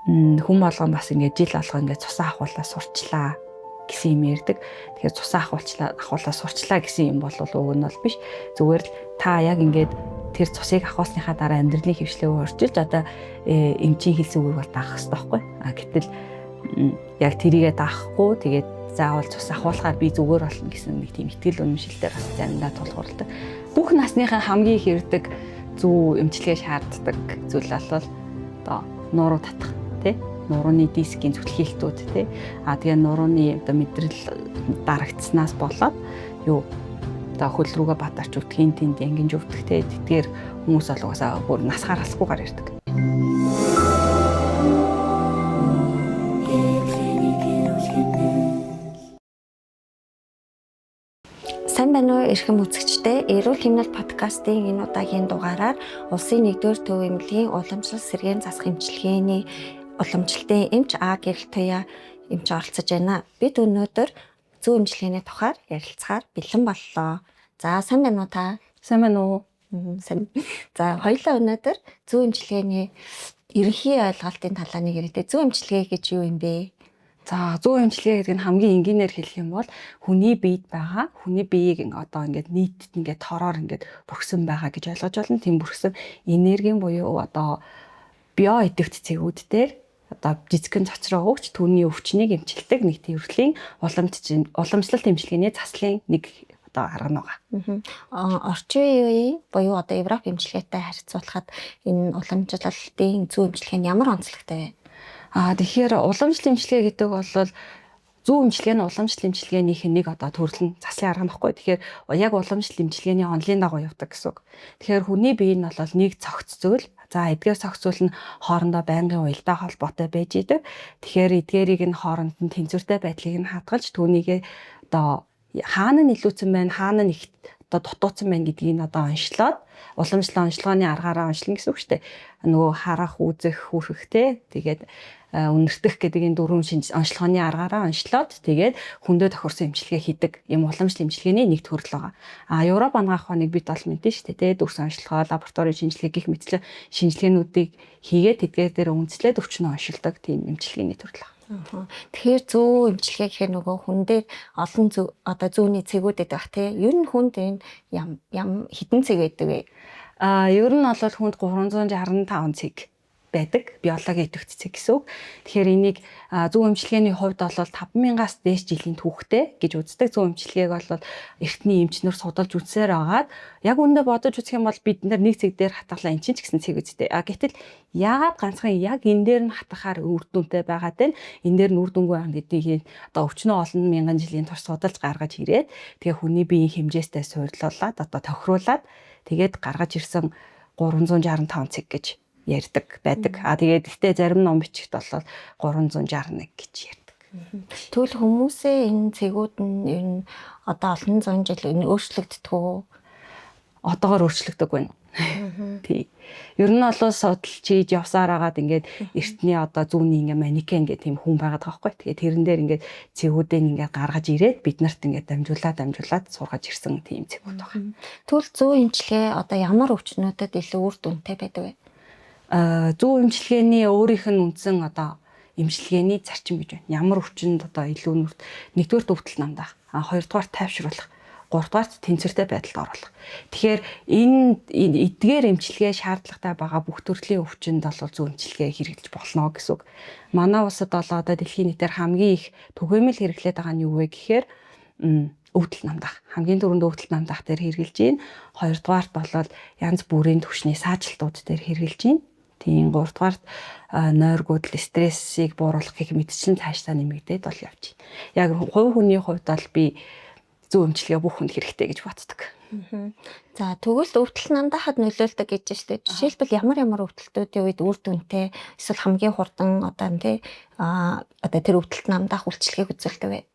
хүн болгон бас ингээд жил алга ингээд цусаа ахуулаа сурчлаа гэсэн юм ярьдаг. Тэгэхээр цусаа ахуулаа сурчлаа гэсэн юм бол уг нь бол биш. Зүгээр л та яг ингээд тэр цусыг ахуулсныхаа дараа амьдралын хөвшлөө өөрчилж одоо эмчийн хэлсэн үгийг бол даах хэрэгтэй байхгүй. Гэтэл яг тэрийгээ даахгүй тэгээд заавал цус ахуулахаар би зүгээр болно гэсэн нэг тийм итгэл үнэмшилтээр бас заримдаа тулгуурладаг. Бүх насныхаа хамгийн их ирдэг зөв эмчилгээ шаарддаг зүйл бол одоо нуруу татах тий нурууны дискийн зүтгэлтүүд тий тэгээ нурууны одоо мэдрэл дарагдсанаас болоод юу одоо хөл рүүгээ батарч үтгийн тэнд ангинж өвдөх тий тэдгээр хүмүүс болгоосаа бүр нас харалсгүйгээр ирдэг. Сайн байна уу эрхэм үзэгчдээ. Эрүүл хэмнэл подкастын энэ удаагийн дугаараар улсын 1-р төв эмнэлгийн уламжлал сэргээн засах эмчилгээний уламжлалтын эмч А гэрэлтуяа эмч оролцож байна. Бид өнөөдөр зөв эмчилгээний тухайар ярилцахаар бэлэн боллоо. За сайн байна уу та? Сайн байна уу? Сайн. За хоёулаа өнөөдөр зөв эмчилгээний ерөнхий ойлголтын талаар нэг яриад. Зөв эмчилгээ гэж юу юм бэ? За зөв эмчилгээ гэдэг нь хамгийн энгийнээр хэлэх юм бол хүний биед байгаа хүний биеийг одоо ингээд нийтэд ингээд тороор ингээд бүрхсэн байгаа гэж ойлгож байна. Тийм бүрхсэн энергийн буюу одоо био идэвхт цэгүүд дээр одоо жижигхэн цочроо өгч түүний өвчнийг эмчилдэг нэг төрлийн уламжлалт эмчилгээний заслын нэг одоо арга нь байгаа. Орчин үеийн буюу одоо Европ эмчилгээтэй харьцуулахад энэ уламжлалтын зөв эмчилгээ нь ямар онцлогтой вэ? Тэгэхээр уламжлалт эмчилгээ гэдэг бол зөв эмчилгээ нь уламжлалт эмчилгээнийх нэг одоо төрөл нь заслын арга нөхгүй. Тэгэхээр яг уламжлалт эмчилгээний онлын дагуу явдаг гэсэн үг. Тэгэхээр хүний бие нь бол нэг цогц зүйл. За эдгээр цогц зүйл нь хоорондоо байнгын уялдаа холбоотой байж идэг. Тэгэхээр эдгээрийг нь хооронд нь тэнцвэртэй байдлыг нь хадгалж түүнийгээ одоо хаана нь илүүцэн байна, хаана нь их одоо дутууцсан байна гэдгийг нь одоо онцлоод уламжлалын онцлогооны аргаараа онцлно гэсэн үг шүү дээ. Нөгөө харах, үзэх, хүрхтэй тэгээд үнэртэх гэдэг энэ дөрвөн онцлогооны аргаараа онцлоод тэгээд хүндээ тохирсон эмчилгээ хийдэг юм уламжлалт эмчилгээний нэг төрөл байгаа. Европ ангаах хоног бид бол мэдэн шүү дээ. Дүрс онцлогоо, лабораторийн шинжилгээ гэх мэтчлэн шинжилгээнүүдийг хийгээд тэдгээр дээр үндэслээд өвчнөө оншилдог тийм эмчилгээний төрөл байгаа. Тэгэхээр зөв эмчилгээ гэхээр нөгөө хүн дээр олон одоо зүүнний цэгүүд байдаг тий. Ер нь хүнд энэ хэдэн цэг байдаг вэ? Ер нь бол хүнд 365 цэг байдаг. Биологийн идэвхт цэг гэсэн үг. Тэгэхээр энийг зөв эмчилгээний хувьд бол 5,000-аас дээш жилийн түүхтэй гэж үздэг. Зөв эмчилгээг бол эртний эмчнэр судалж үзсээр агаад яг үүндээ бодож үзэх юм бол бид нар нэг цэг дээр хатгалаа эн чинь ч гэсэн цэг үстэй. Гэтэл яагаад ганцхан яг энэ дээр нь хатгахаар үр дүнтэй байгаа тань энэ дээр нь үр дүнгүй байгаа гэдгийг одоо өвчнөө олон мянган жилийн турш судалж гаргаж ирээд тэгээ хүний биеийн хэмжээстэй суйрлуулад одоо тохируулад тэгээд гаргаж ирсэн 365 цэг гэж ярьдаг байдаг. Тэгээд гэхдээ зарим ном бичигт бол 361 гэж ярьдаг. Тэгвэл хүмүүсээ энэ цэгүүд нь ер нь одоо олон зуун жил өөрчлөгддөг үү? Одоогоор өөрчлөгдөг байна. Тий. Ер нь бол судалж хийж явсаар агаад ингээд эртний одоо зүүнний ингээд манекен гэх тийм хүн байгаад байгаа байхгүй. Тэгээд тэрэн дээр ингээд цэгүүдээ ингээд гаргаж ирээд бид нарт ингээд дамжуулаад сургаж ирсэн тийм цэгүүд байгаа. Тэгвэл зөв эмчилгээ одоо ямар өвчнүүдэд илүү үр дүнтэй байдаг вэ? Зөв эмчилгээний өөрийнх нь үндсэн одоо эмчилгээний зарчим гэж байна. Ямар өвчнөд одоо илүү нэгдүгээр өвдөлт намдаах, хоёрдугаар тайвшруулах, гуравдугаар тэнцвэртэй байдалд оруулах. Тэгэхээр энэ эдгээр эмчилгээ шаардлагатай байгаа бүх төрлийн өвчнөд бол зөв эмчилгээ хэрэглэж болно гэсэн үг. Манай улсад бол одоо дэлхийн нийтээр хамгийн их түгээмэл хэрэглээд байгаа нь юу вэ гэхээр өвдөлт намдаах. Хамгийн түрүүнд өвдөлт намдаах дээр хэрэгжилж байна. Хоёрдугаарт бол янз бүрийн түвшний саажилтууд дээр хэрэгжилж байна. Тийм гуравдугаарт нойргууд стрессийг бууруулах гэх мэтчлэн цаашдаа нэмэгдээд бол явж байна. Яг хувь хүний хувьд бол би зөв эмчилгээ бүх хүнд хэрэгтэй гэж боддог. За тэгвэл өвдөлт намдаахад нөлөөлдөг гэж байна шүү дээ. Жишээлбэл ямар өвдөлтүүдийн үед үр дүнтэй эсвэл хамгийн хурдан одоо тий одоо тэр өвдөлт намдаах үйлчлэгийг үзүүлдэг вэ?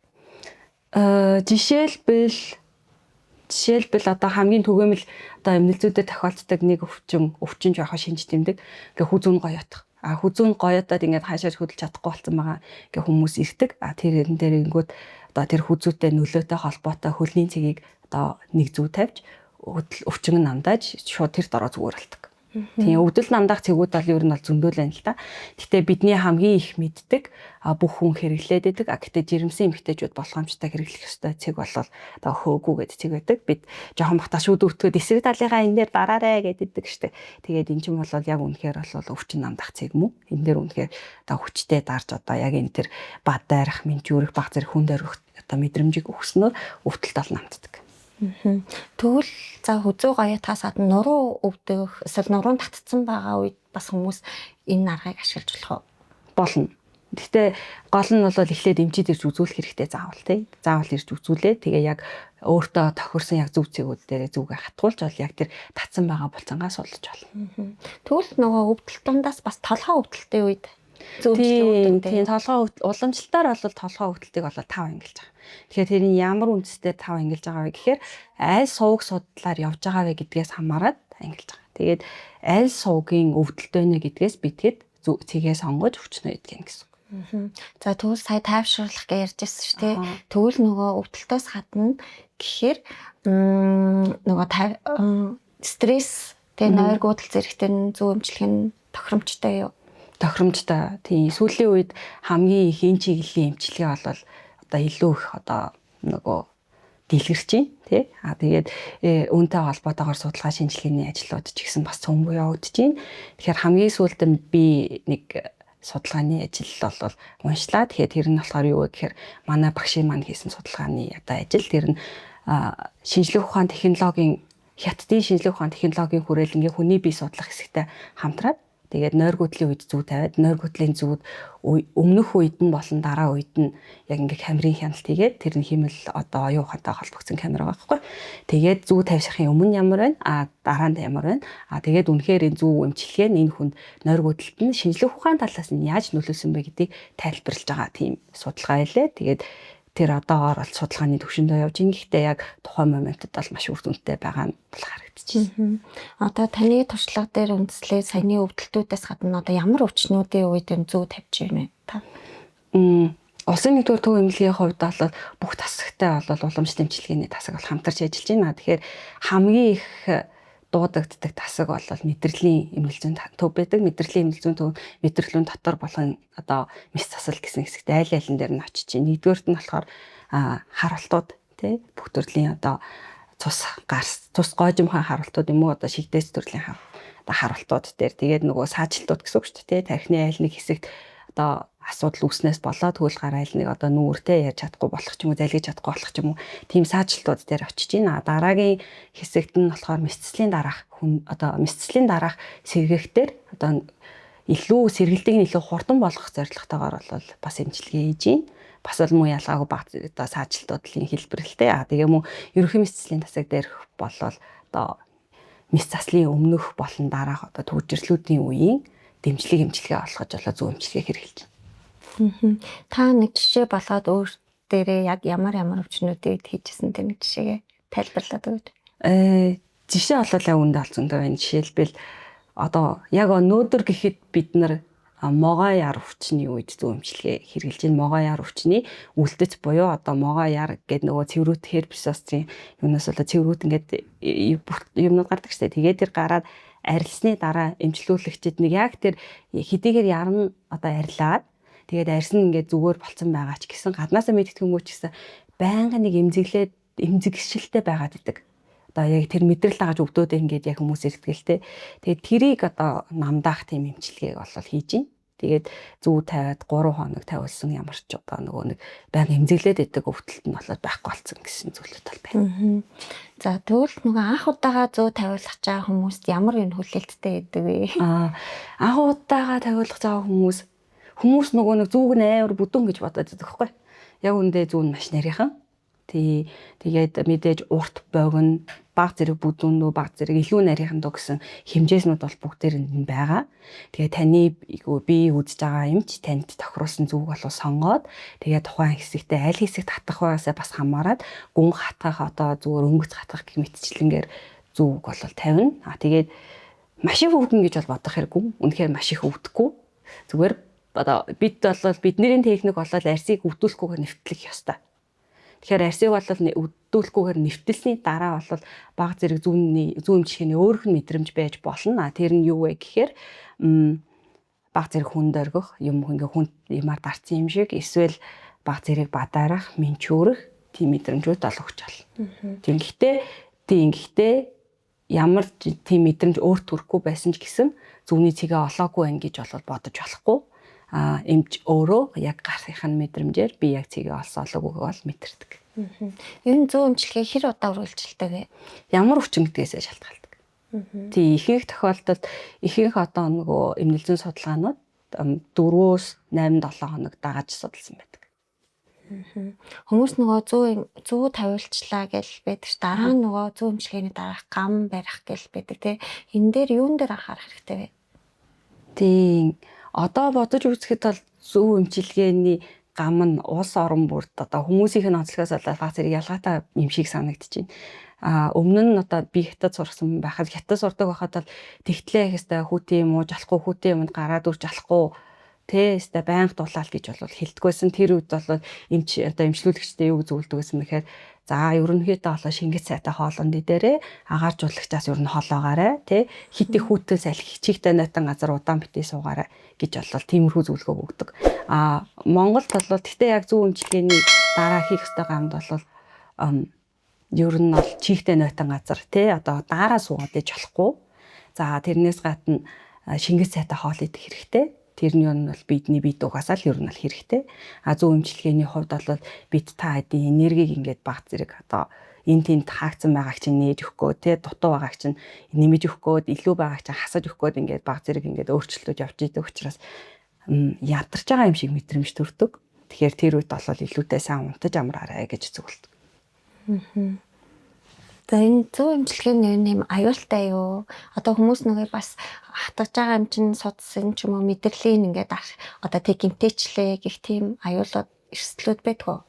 Жишээлбэл одоо хамгийн түгээмэл одоо эмнэлзүүдэд тохиолддог нэг өвчин жоохон шинж тэмдэг. Ингээ хүзүүн гоёотох. Хүзүүн гоёотоод ингээд хаашаач хөдөлж чадахгүй болсон байгаа. Ингээ хүмүүс ирдэг. Тэр дээр ингүүд одоо тэр хүзүүтэй нөлөөтэй холбоотой хөлний цэгийг одоо нэг зүг тавьж өвчин намдааж шууд тэр дороо зүгээр болдог. Тийм өвдөл намдаах цэгүүд бол ер нь бол зөндөл байна л та. Гэтэ бидний хамгийн их мэддэг бүх хүн хэрэглээд байдаг. Гэтэ жирэмсэн эмэгтэйчүүд болгоомжтой хэрэглэх ёстой цэг бол одоо хөөгүү гэдэг цэг байдаг. Бид жоохон бахта шүүд өвтгöd эсрэг талынхаа энэ дээр дараарэ гэдэг штэ. Тэгээд эн чинь бол яг үнэхээр бол өвчин намдаах цэг мүү. Энэ дээр үнэхээр одоо хүчтэй дарж одоо яг энэ тэр бад дайрах, менчүүрэх, баг зэрэг хүн дөрөх одоо мэдрэмжийг өгснөөр өвдөлт ол намддаг. Тэгвэл за хүзүү гоёотаас гадна нуруу өвдөх эсвэл нуруунд татцсан байгаа үед бас хүмүүс энэ аргыг ашиглаж болох уу? Болно. Гэхдээ гол нь бол эхлээд эмчид ирж үзүүлэх хэрэгтэй заавал тий. Заавал ирж үзүүлээ. Тэгээ яг өөртөө тохирсон яг зөв цэгүүд дээр зүгээ хатгуулж бол яг тэр татсан байгаа булцангаас олж болно. Тэгвэл нөгөө өвдөлт дундаас бас толгой өвдөлтийн үед Тийм толгой уламжлалтаар бол толгой өвдөлтийг бол 5 ангилж байгаа. Тэгэхээр тэрийн ямар үндэстэй 5 ангилж байгаа вэ гэхээр аль сувг судлаар явж байгаа вэ гэдгээс хамаарат ангилж байгаа. Тэгээд аль сувгийн өвдөлт байна гэдгээс битгэд цэгээ сонгож өвчнөө идэх гэсэн үг. За тэгвэл сая тайвшруулах гэж ярьжсэн шүү дээ. Тэгвэл нөгөө өвдөлтөөс гадна гэхээр нөгөө стресс тэгээ нойргуудал зэрэгтэй зөв эмчлэх нь тохиромжтой юу? Тохиромжтой. Тийм сүүлийн үед хамгийн их энэ чиглэлийн эмчилгээ бол одоо илүү их одоо нөгөө дэлгэрч байна тий. Тэгээд үүнтэй холбоотойгоор судалгаа шинжилгээний ажлууд ч гэсэн бас цөм буюу явагдаж байна. Тэгэхээр хамгийн сүүлд нь би нэг судалгааны ажил бол уншлаа. Тэгэхээр тэр нь болохоор юу вэ гэхээр манай багшийн маань хийсэн судалгааны одоо ажил тэр нь шинжлэх ухаан технологийн хятадын шинжлэх ухаан технологийн хүрээлэнгийн хүний бие судлах хэсэгтэй хамтраад тэгээд нойргуудлын үед зүү тавиад нойргуудлын зүүд өмнөх үед нь болон дараа үед нь яг ингээ камерын хяналт хийгээд тэр нь хэмэл одоо оюун ухаантай холбогдсон камер байгаа байхгүй. Тэгээд зүү тавьсахын өмнө ямар байна? Дараа нь ямар байна? Тэгээд үнэхээр энэ зүү эмчилгээ нь энэ хүнд нойргуудлалт нь шинжлэх ухаан талаас нь яаж нөлөөлсөн бэ гэдгийг тайлбарлаж байгаа тийм судалгаа байлээ. Тэгээд тэр одоогоор бол судалгааны төвшөндөө явж ин гэхдээ яг тухайн моментод бол маш үр дүнтэй байгаа нь бол харагдчихжээ. Одоо таны туршлага дээр үндэслээ саяны өвдөлтүүдээс гадна одоо ямар өвчнүүдийн үед зүү тавьж байна та? Улсын нэгдүгээр төв эмнэлгийн хувьд бол бүх тасагтай бол уламжлалт эмчилгээний тасаг бол хамтарч ажиллаж байна. Тэгэхээр хамгийн их дуудагддаг тасаг бол мэдрэлийн эмнэлзүүн төв байдаг. Мэдрэлийн эмнэлзүүн төв мэдрэлийн дотор болгон одоо мис засал гэсэн хэсэгт айл айлн дээр нь очиж байна. Нэгдүгээрт нь болохоор харалтууд тий бүх төрлийн одоо цус гоожимхан харалтууд юм уу одоо шигдээс төрлийн одоо харалтууд дээр тэгээд нөгөө саажилтууд гэсэн үг шүү дээ. Тархины айл нэг хэсэгт одоо асуудал үүснээс болоод хөл гар айл нэг одоо нүүртэй яаж чадахгүй болох ч юм уу залгиж чадахгүй болох ч юм уу тийм саажилтууд дээр очиж байна. Дараагийн хэсэгт нь болохоор мэсцлийн дараах одоо мэсцлийн дараах сэргээхтэр одоо илүү сэргэлтийг нь илүү хурдан болгох зорилготойгоор бол бас эмчилгээ хийж байна. Бас л муу ялгаагүй баг одоо саажилтуудлын хэлбэрлэлтэй. Тэгээ мөн ерөнхий мэсцлийн тасаг дээрх болвол одоо мэс заслын өмнөх болон дараах одоо төвжирлүүдийн үеийн дэмжлэг эмчилгээ олгож зөв эмчилгээ хэрэгжилж байна. Та нэг жишээ болоод өөр дээрээ яг ямар өвчнүүдийг хийжсэн тэр нэг жишээгээ тайлбарлаад өгөөд. Жишээ болол яг үндэ алцсантай байна. Жишээлбэл одоо яг өнөөдөр гэхэд бид нар могоо яар өвчний үед зөв эмчилгээ хэрэгжилж байна. Могоо яар өвчний үлдэц буюу одоо могоо яар гэдэг нөгөө цэврүүд херпесострын юунаас болоо цэврүүд ингээд юмнууд гардаг штэ. Тэгээд тэр гараад арилсны дараа эмчлүүлэгчид нэг яг тэр хэдийгээр яран одоо арилаад тэгээд арьсан ингээд зүгээр болцсон байгаа ч гэсэн гаднаасаа мэдтгэнгүү ч гэсэн байнга нэг эмзэгшилтэй байгаад идэг. Одоо яг тэр мэдрэл дагаж өвдөөд ингээд яг хүмүүс ирдгэлтэй. Тэгээд тэрийг одоо намдаах тийм эмчилгээг бол хийж байна. Тэгээд зүү тавиад 3 хоног тавилсан ямар ч одоо нөгөө нэг байнга эмзэглээд идэг өвдөлт нь болоод байхгүй болсон гэсэн зүйлүүд бол байна. За тэгвэл нөгөө анх удаага зүү тавиулах байгаа хүмүүст ямар энэ хүлээлттэй байдаг вэ? Анх удаага тавиулах байгаа хүмүүс нөгөө нэг зүүг нь амар бүдүүн гэж бодоод байдаг байхгүй. Яг үндэ зүү нь маш нарийнхан. Тэгээд мэдээж урт богино баг зэрэг бүдүүн баг зэрэг илүү нарийнхан дөө гэсэн хэмжээснүүд бол бүгдээр нь байгаа. Тэгээд таны бие үзэж байгаа юмч танд тохируулсан зүг болов сонгоод тэгээд тухайн хэсэгтээ аль хэсэгт хатах байгаасаа бас хамаарат гүн хатгах одоо зүгээр өнгөц хатгах гэх мэтчлэнгээр зүг бол тавина. Тэгээд маш их өвдөн гэж бол бодох хэрэггүй. Үнэхээр маш их өвдөхгүй. Зүгээр одоо бид бол бидний техник болол арсыг өвдүүлэхгүйгээр нэвтлэх ёстой. Тэгэхээр арсыг бол өдүүлэхгүйгээр нэвтэлсний дараа бол бага зэрэг зүүн эмчилгээний өөрөх нь мэдрэмж байж болно. Тэр нь юу вэ гэхээр бага зэрэг хүнд оргих, юм ингээ хүн юмар дарцсан юм шиг эсвэл бага зэрэг бадарах, менчүүрэх тийм мэдрэмжүүд олгож байна. Тэгэхдээ ямар тийм мэдрэмж өөрт төрөхгүй байсан ч гэсэн зүүнний цэгээ олоогүй байх гэж бол бодож болохгүй. Эмч өөрөө яг гарахын мэдрэмжээр би яг цэгээ олсон олоогүй бол мэдэрдэг. Ер нь зүүн эмчилгээ хэр удаа үргэлжилдэг вэ? Ямар өвчин гэдгээсээ шалтгаалдаг. Тийм ихэнх тохиолдолд одоо нөгөө эмнэлзэн судалгаанууд 4-8 7 хоног дагаж судалсан байдаг. Хүмүүс нөгөө зүү тавиулчлаа гэж байдаг. Дараа нь нөгөө зүү эмчилгээний дараах гам барих гэж байдаг тий. Энэ дээр юун дээр анхаарах хэрэгтэй вэ? Тийм. Одоо бодож үзэхэд бол зүү эмчилгээний гам нь улс орон бүрд одоо хүмүүсийн онцлогоос баг зэрэг ялгаатай юм шиг санагдчихэв. Өмнө нь одоо би хятад сурсан байхад хятад сурдаг байхад бол тэгтлээ хэвээр хүүтийн юм ууж болохгүй, хүүтийн юмд гараад үрж болохгүй хэвээр байнга дулаал гэж бол хэлдэггүйсэн. Тэр үед бол эмч одоо эмчлүүлэгчтэй юу зөвлөдөг гэсэн мэхээр за ерөнхийдөө болоо шингэц сайтай хоолонд дээрээ агаар жууллагчаас ер нь холоогаарай тий хит их хүүтэй салхи чигтэй найтан газар удаан битээ суугаарай гэж бол тиймэрхүү зөвлөгөө өгдөг. Монголд бол гэхдээ яг зүү эмчилгээний дараа хийх ёстой гамд бол ер нь бол чигтэй найтан газар тий одоо даараа суугаад иж болохгүй. За тэрнээс гадна шингэц сайтай хоол идэх хэрэгтэй. Тэрний нь бол бидний бие дугасаал ер нь бол хэрэгтэй. Зүү эмчилгээний хувьд бол бид та хэдийн энергийг ингээд баг зэрэг одоо энэ тэнд хаагдсан байгааг чинь нээж өгөхгөө те дутуу байгааг чинь нэмэж өгөхгөө илүү байгааг чинь хасаж өгөхгөө ингээд баг зэрэг ингээд өөрчлөлтөж явж идэг учраас ядарч байгаа юм шиг мэдрэмж төрдөг. Тэгэхээр тэр үед бол илүүтэй сайн унтаж амраарай гэж зөвлөдөг. За энэ зүү эмчилгээний юм аюултай юу? Одоо хүмүүс нөгөө бас хатгаж байгаа юм чинь судсан ч юм уу мэдрэлийн ингээд одоо тэг гимтээчлээ гэх тийм аюулууд эрсдлүүд байдгүй.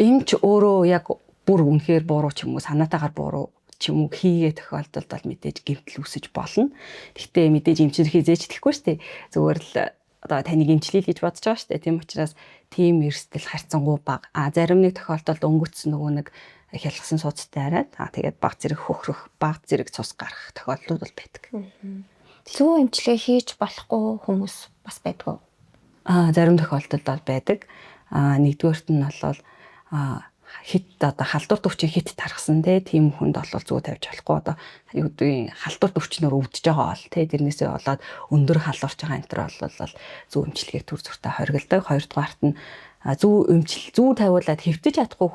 Эмч өөрөө яг бүр үнэхээр буруу ч юм уу санаатаагаар буруу ч юм уу хийгээ тохиолдолд бол мэдээж гэмтэл үүсэж болно. Гэхдээ мэдээж эмчнэр хизээж тэхгүй шүү дээ. Зүгээр л одоо таныг эмчлэе гэж бодож байгаа шүү дээ. Тийм учраас тийм эрсдэл харьцангуй бага. Зарим нэг тохиолдолд өнгөцсөн нөгөө нэг хялгсан судастай хараад тэгээд баг зэрэг хөхрөх, баг зэрэг цус гарах тохиолдлууд бол байдаг. Зүү эмчилгээ хийж болохгүй хүмүүс бас байдгүй. Зарим тохиолдолд бол байдаг. Нэгдүгээрт нь бол хит одоо халдвар төвчийн хит тархсан тийм хүнд бол зүү тавьж болохгүй. Одоо юу гэдгийг халдвар төвчнөр өвдөж байгаа бол тэрнээсээ болоод өндөр халуурч байгаа энэ төр бол зүү эмчилгээ төр зуртаа хоригддаг. Хоёрдугаарт нь зүү тавиулаад хэвтэж чадахгүй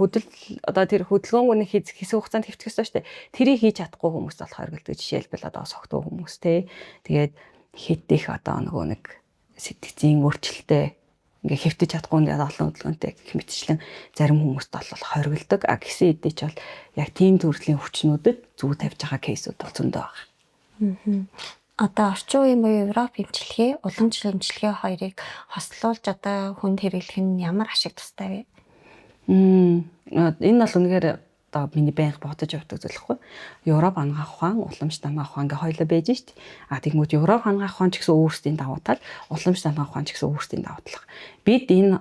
одоо тэр хөдөлгөөнгөний хэсэг хугацаанд хэвтэх ёстой шүү дээ. Тэрийг хийж чадахгүй хүмүүс бол хоригддаг. Жишээлбэл одоо согтуу хүмүүс тэгээд хэд их одоо нөгөө нэг сэтгцийн өөрчлөлттэй ингээ хэвтэж чадахгүй нэг олон хөдөлгөөнтэй гэх мэтчлэн зарим хүмүүст бол хоригддаг. Гэсэн хэдий ч бол яг тийм төрлийн хүчнүүдэд зүү тавьж байгаа кейсүүд бол зөндөө байгаа. Одоо орчин үеийн буюу Европ эмчилгээ, уламжлал эмчилгээ хоёрыг хослуулж одоо хүнд хэрэглэх нь ямар ашиг тустай вэ? Энэ бол үнэхээр одоо миний байнга бодож явдаг зүйл хэвгүй. Европ ангаах ухаан, уламжлалт ангаах ухаан гээ хоёлоо байж шít. Тэгмүүд Европ ангаах ухаан ч гэсэн өөрсдийн давуу тал, уламжлалт ангаах ухаан ч гэсэн өөрсдийн давуу тал. Бид энэ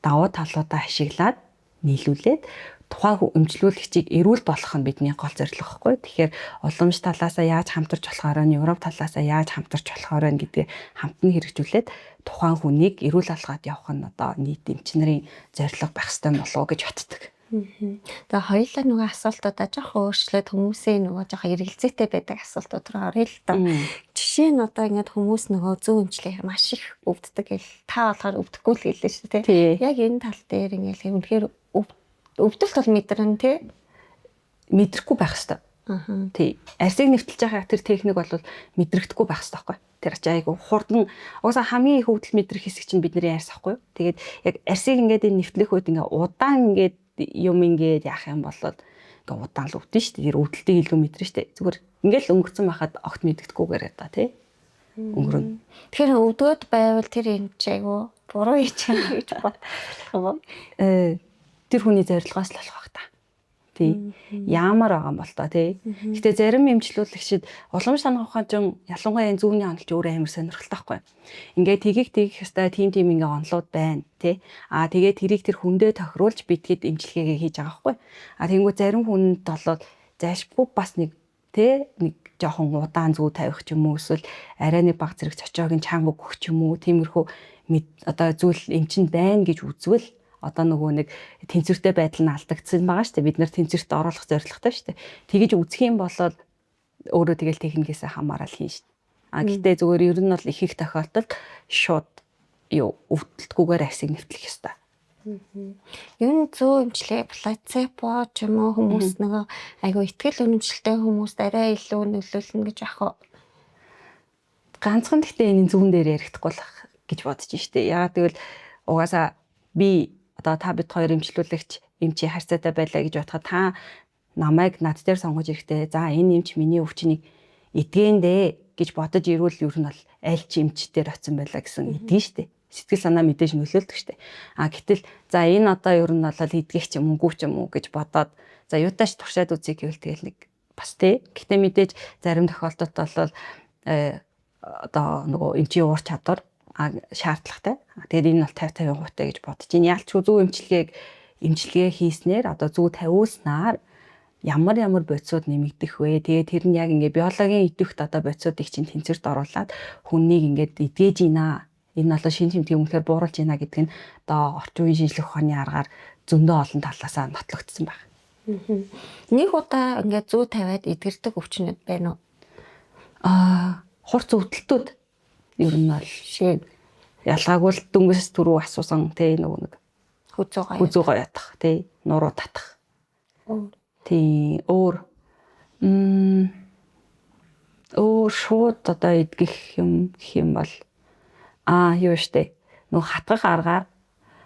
давуу талуудаа ашиглаад нийлүүлээд тухайн эмчлүүлэгчийг эрүүл болгох нь бидний гол зорилго байхгүй. Тэгэхээр уламж талаасаа яаж хамтарч болохоор нь Европ талаасаа яаж хамтарч болохоор нь гэдгийг хамтан хэрэгжүүлээд тухайн хүнийг эрүүл алгаад явах нь одоо нийт эмчнэрийн зорилго байх ёстой болов уу гэж боддог. Тэгээ хоёулаа нөгөө асуултуудаа жоохон өөрчлөөд хүмүүсийн нөгөө жоохон эргэлзээтэй байдаг асуултууд руу оръё л доо. Жишээ нь одоо ингээд хүмүүс нөгөө зүү эмчилгээ маш их өвддөг гэл та болохоор өвдөхгүй л гэлээ шүү дээ. Яг энэ тал дээр ингээд үнэхээр өвдөлт бол мэдэрнэ тий. Мэдрэхгүй байх хэвээр. Тий. Арсыг нэвтэлж байгаа тэр техник бол мэдрэгдэхгүй байх хэвээр байхгүй. Тэр ч айгу хурдан угаасаа хамгийн их өвдөл мэдрэх хэсэг чинь бидний арс ахгүй юу. Тэгээд яг арсыг ингээд энэ нэвтлэх үед ингээд удаан ингээд юм ингээд яах юм бол ингээд удаан л өвдөн шүү дээ. Тэр өвдөлтийг илүү мэдэрнэ шүү дээ. Зүгээр ингээд л өнгөрцөн байхад огт мэддэггүйгээр одоо тий. Өнгөрнө. Тэгэхээр өвдгөөд байвал тэр юм чи айгу буруу хийж байгаа гэж бодлоо. Тэр хүний зорилгоос л болох байх та. Тий. Яамаар байгаа юм бол тоо тий. Гэтэ зарим эмчлүүлэгчид уламж санах ухаанчин ялангуяа энэ зүүнний онолч өөрөө амар сонирхолтой байхгүй. Ингээд тгийх ёстой тийм ингээ онолууд байна тий. Тэгээд тэрийг тэр хүндээ тохируулж битгээд эмчилгээгээ хийж байгаа байхгүй. Тэнгүү зарим хүнд болоод заашгүй бас нэг тий нэг жоохон удаан зүү тавих ч юм уу эсвэл арай нэг баг зэрэг цочоог нь чанга өгөх ч юм уу тиймэрхүү одоо зүйл эмчинд байна гэж үзвэл одоо нөгөө нэг тэнцвэртэй байдал нь алдагдсан байгаа шүү дээ. Бид нар тэнцвэрт оруулах зорилготой шүү дээ. Тэгэж үзэх юм бол өөрөө тэгэл техникээс хамаарал хийн шүү дээ. Гэтэ зүгээр ер нь бол их тохиолдолд шууд өвдөлтгүйгээр аксиг нэвтлэх ёстой. Ер нь зөв эмчилгээ плацебо ч юм уу хүмүүс нөгөө айгу ихтгэл үнэмшилтэй хүмүүст арай илүү нөлөөлнө гэж ах. Ганцхан гэхдээ энэ зүүн дээр ярихдаггүй л гэж бодож штэ. Яагаад гэвэл угаасаа би одоо та бид хоёр эмчлүүлэгч эмчи харьцаатай байлаа гэж бодоход та намайг над дээр сонгож ирэхдээ за энэ эмч миний өвчнийг эдгэндэ гэж бодож ирвэл ер нь бол аль ч эмчтэр оцсон байлаа гэсэн эдгэн штэ. Сэтгэл санаа мэдээж нөлөөлдөг штэ. Гэтэл за энэ одоо ер нь бол эдгэх ч юм уугүй ч юм уу гэж бодоод за юутаач туршаад үзье гэвэл тэгэл нэг бас тий. Гэтэ мэдээж зарим тохиолдолд бол одоо нөгөө эмчийн уур чадвар шаардлагатай. Тэгээд энэ бол 50-50% гэж бодож байна. Яалчгүй зөв эмчилгээ хийснээр одоо зөв тавиулснаар ямар бодисууд нэмэгдэх вэ? Тэгээд тэр нь яг ингээ биологийн идэвхт одоо бодисуудыг чинь тэнцвэрт оруулаад хүнийг ингээд эдгэж ийна. Энэ бол шин тэмдгийн үнэхээр бууруулж ийна гэдэг нь одоо орчин үеийн шинжлэх ухааны аргаар зөндөө олон талаасаа нотлогдсон байна. Нэг удаа ингээд 150-аад эдгэрдэг өвчнөд байна уу? Хурц өвдөлтүүд ер нь бол шиг ялгаагүй л дөнгөс түрүү асуусан тий нөгөө нэг хүзүүгоо ятах тий нуруу татах. Тий өөр шууд одоо эдгэх юм гэх юм бол юу штэ нөгөө хатгах аргаар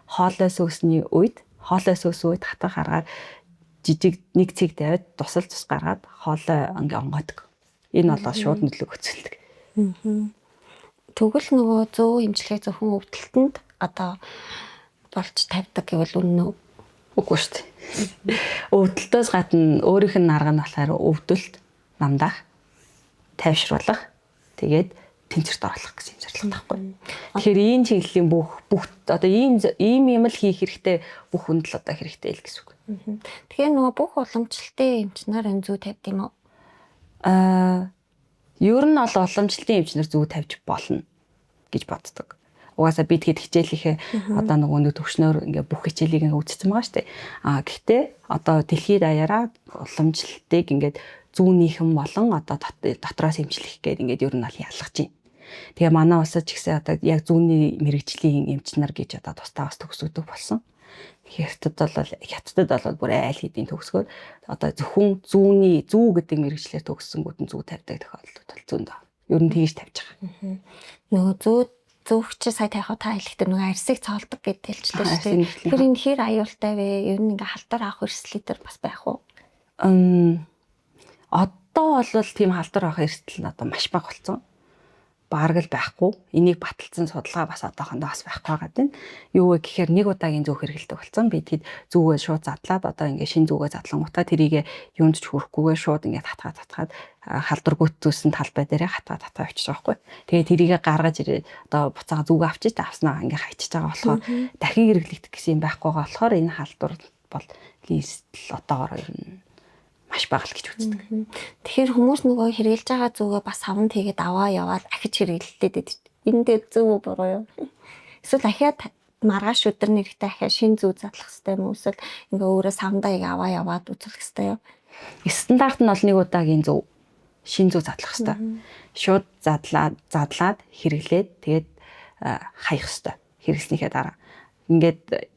хоолой сөөсний үед хатгах аргаар жижиг нэг цэг тавиад тусал цус гаргаад хоолой ингээ онгойдог. Энэ бол шууд нөлөө өгцөлдөг. Тэгвэл нөгөө зөв эмчилгээ зөвхөн өвдөлтөнд одоо болж тавьдаг гэвэл үнэн үү? Үгүй шүү дээ. Өвдөлтөөс гадна өөрийнх нь арга нь болохоор өвдөлт намдаах, тайвшруулах, тэгээд тэнцвэрт оруулах гэсэн зорилго таахгүй. Тэгэхээр энэ чиглэлийн бүх одоо ийм юм л хийх хэрэгтэй бүх хүнд л одоо хэрэгтэй л гэсэн үг. Тэгэхээр нөгөө бүх уламжлалтын эмч нар энэ зүй тавьд юм уу? Ер нь бол уламжлалтын эмчнэр зүй тавьж болно гэж боддог. Угаасаа би тэгэхэд хичээлийнхээ одоо нөгөө төвшнөр ингээ бүх хичээлийг ингээ үзсэн байгаа шүү дээ. Гэхдээ одоо дэлхийд даяараа уламжлалтыг ингээд зүүнийхэн болон одоо дотроос эмчлэх гээд ингээд ер нь бол ялгаж байна. Тэгээ манай улсад ч гэсэн одоо яг зүүнний мэрэгжлийн эмч нар гэж одоо тусдаа бас төгсгдөг болсон. Хятадд бол бүр айл хэдийн төгсгөр одоо зөвхөн зүү гэдэг мэрэгчлэр төгссөнгүүд нь зүү тавьдаг тохиолдол бол зөндөө. Ер нь тэгж тавьж байгаа. Нөгөө зүүгч сая тайхаа та хэлэхдээ нөгөө арсыг цоолдог гэж хэлжлээ шүү дээ. Тэр энэ хэр аюултай вэ? Ер нь ингээ халдвар авах эрсдэл төр бас байх уу? Одоо бол тийм халдвар авах эрсдэл нь одоо маш бага болсон. Бараг л байхгүй. Энийг баталсан судалгаа бас одоохондоо бас байхгүй байгаа гэдэг. Юу вэ гэхээр нэг удаагийн зүүх хэрэгэлдэг болсон. Би тэгэд зүүгээ шууд задлаад одоо ингээ шин зүүгээ задлангуудаа тэрийг юунд ч хүрэхгүйгээр шууд ингээ татгаад халдваргүйцсэн талбай дээрээ хатгаад авчиж байгаа байхгүй. Тэгээ тэрийг гаргаж ирээд одоо буцаага зүгээ авчиж авснаа ингээ хайчиж байгаа болохоор дахин хэрэглэгдэх гэсэн юм байхгүй байгаа болохоор энэ халдвар бол лист одоогоор ер нь маш бага л гэж үздэг. Тэгэхээр хүмүүс нөгөө хэрэгжилж байгаа зүгээ бас хавн тэгээд аваа яваад ахиж хэрэглэлтэй дээ. Энэ дээр зөв үү буруу юу? Эсвэл ахиад маргааш өдөр нэрхтээ ахиад шин зүү задлах хэрэгтэй юм уу? Эсвэл ингээ өөрөө савндаа яг аваа яваад үзүүлэх хэрэгтэй юу? Стандарт нь бол нэг удаагийн зүү шин зүү задлах хэрэгтэй. Шууд задлаад хэрэглээд тэгээд хаях хэрэгтэй. Хэрэглэснийхээ дараа ингээд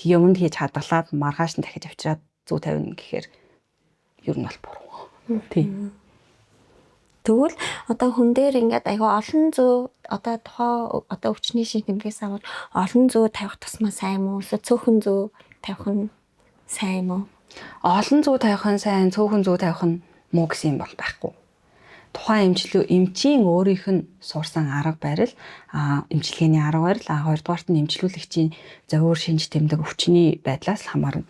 юмд хийж хадгалаад маргааш нь дахиж авчираад зүү тавина гэхээр ер нь бол буруу. Тийм. Тэгвэл одоо хүн дээр ингээд айгүй олон зүй одоо тухайн одоо өвчний шин тэмдгээс аваад олон зүй тавих тусмаа сайн мүү? Эсвэл цөөхөн зүй тавих нь сайн мүү? Олон зүй тавих нь сайн, цөөхөн зүй тавих нь муу гэсэн юм бол байхгүй. Тухайн эмчийн өөрийнх нь суурсан арга барил, эмчилгээний арга барил, хоёрдугаарт нь эмчлүүлэгчийн зовир шинж тэмдэг өвчний байдлаас хамаарна.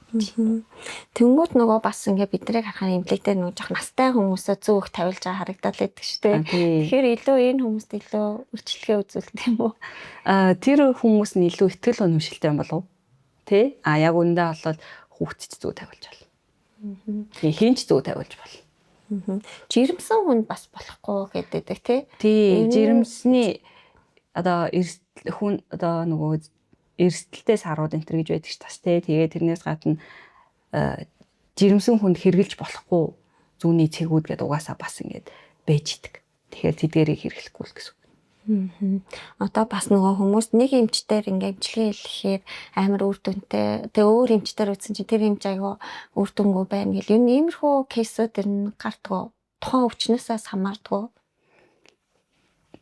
Тэнгүүд нөгөө бас ингээ биднийг харахаар имлэг дээр нөгөө жоох настай хүмүүсээ зөөх тавилж байгаа харагдаад байдаг шүү дээ. Тэгэхээр илүү энэ хүмүүст илүү үйлчлэгээ үзүүлдэг юм уу? Тэр хүмүүс нь илүү ихтгэл үнэмшилтэй юм болов? Тэ? Яг үндэ болол хүүхдэд зүү тавилж болно. Хинч зүү тавилж болно. Жирэмсэн хүн бас болохгүй гэдэг тий. Тий, жирэмсний одоо хүн одоо нөгөө эрсдэлтэй сарууд энэ төр гэж байдаг ш тас тий. Тэгээ тэрнээс гадна жирэмсэн хүнд хэрглэж болохгүй зүүнний цэгүүд гэдэг угаасаа бас ингэж байж идэг. Тэгэхээр тэдгэрийг хэрэглэхгүй л гэсэн. Одоо бас нөгөө хүмүүс нэг эмчтэр ингээ эмчилгээ хийхээр амар үр дүнтэй. Тэгээ өөр эмчтэр үзсэн чинь тэр эмч айгаа үр дүнгүй байна гэл. Юу иймэрхүү кейсүүд энэ гартгаа тухайн өвчнөөсөө хамаардгүй.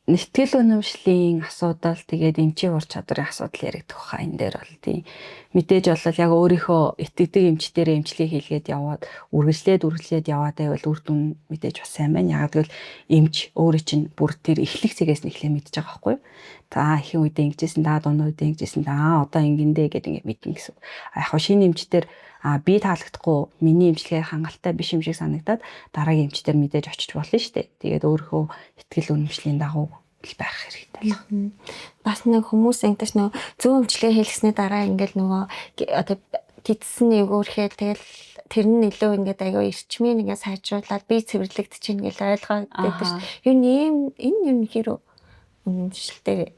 Нэтгэл үнэмшлийн асуудал тэгээд эмчийн ур чадрын асуудал яригдах хаа энэ дээр бол тийм мэдээж болол яг өөрийнхөө итгэдэг эмчдэрээ эмчилгээ хийлгээд яваад үргэлжлээд яваад байвал үр дүн мэдээж бас сайн байна. Яг гэвэл эмч өөрөө чинь бүр тэр эхлэх цэгээс нь эхлээ мэдчихэж байгаа байхгүй юу? За ихэн үедээ ингэжсэн да дунд үедээ ингэжсэн да одоо ингэндэ гэдэг ингээ мэднэ гэсэн. Яг хоо шинэ эмчдэр би таалагдахгүй миний эмчилгээ хангалттай биш юм шиг санагдаад дараагийн эмчтэр мэдээж очиж болно шүү дээ. Тэгээд өөрөө итгэл үнэмшлийн дагуу байх хэрэгтэй л. Бас нэг хүмүүс ингэдэж нөгөө зөв эмчилгээ хийлгэсний дараа ингээл нөгөө одоо тэтсэн эвгөөрхээ тэгэл тэр нь илүү ингээд аягаа эрчмийн ингээд сайжруулаад бие цэвэрлэгдэж чинь гэж ойлгоод байдаг ш. Энэ юм хэрэг үнэмшилтэй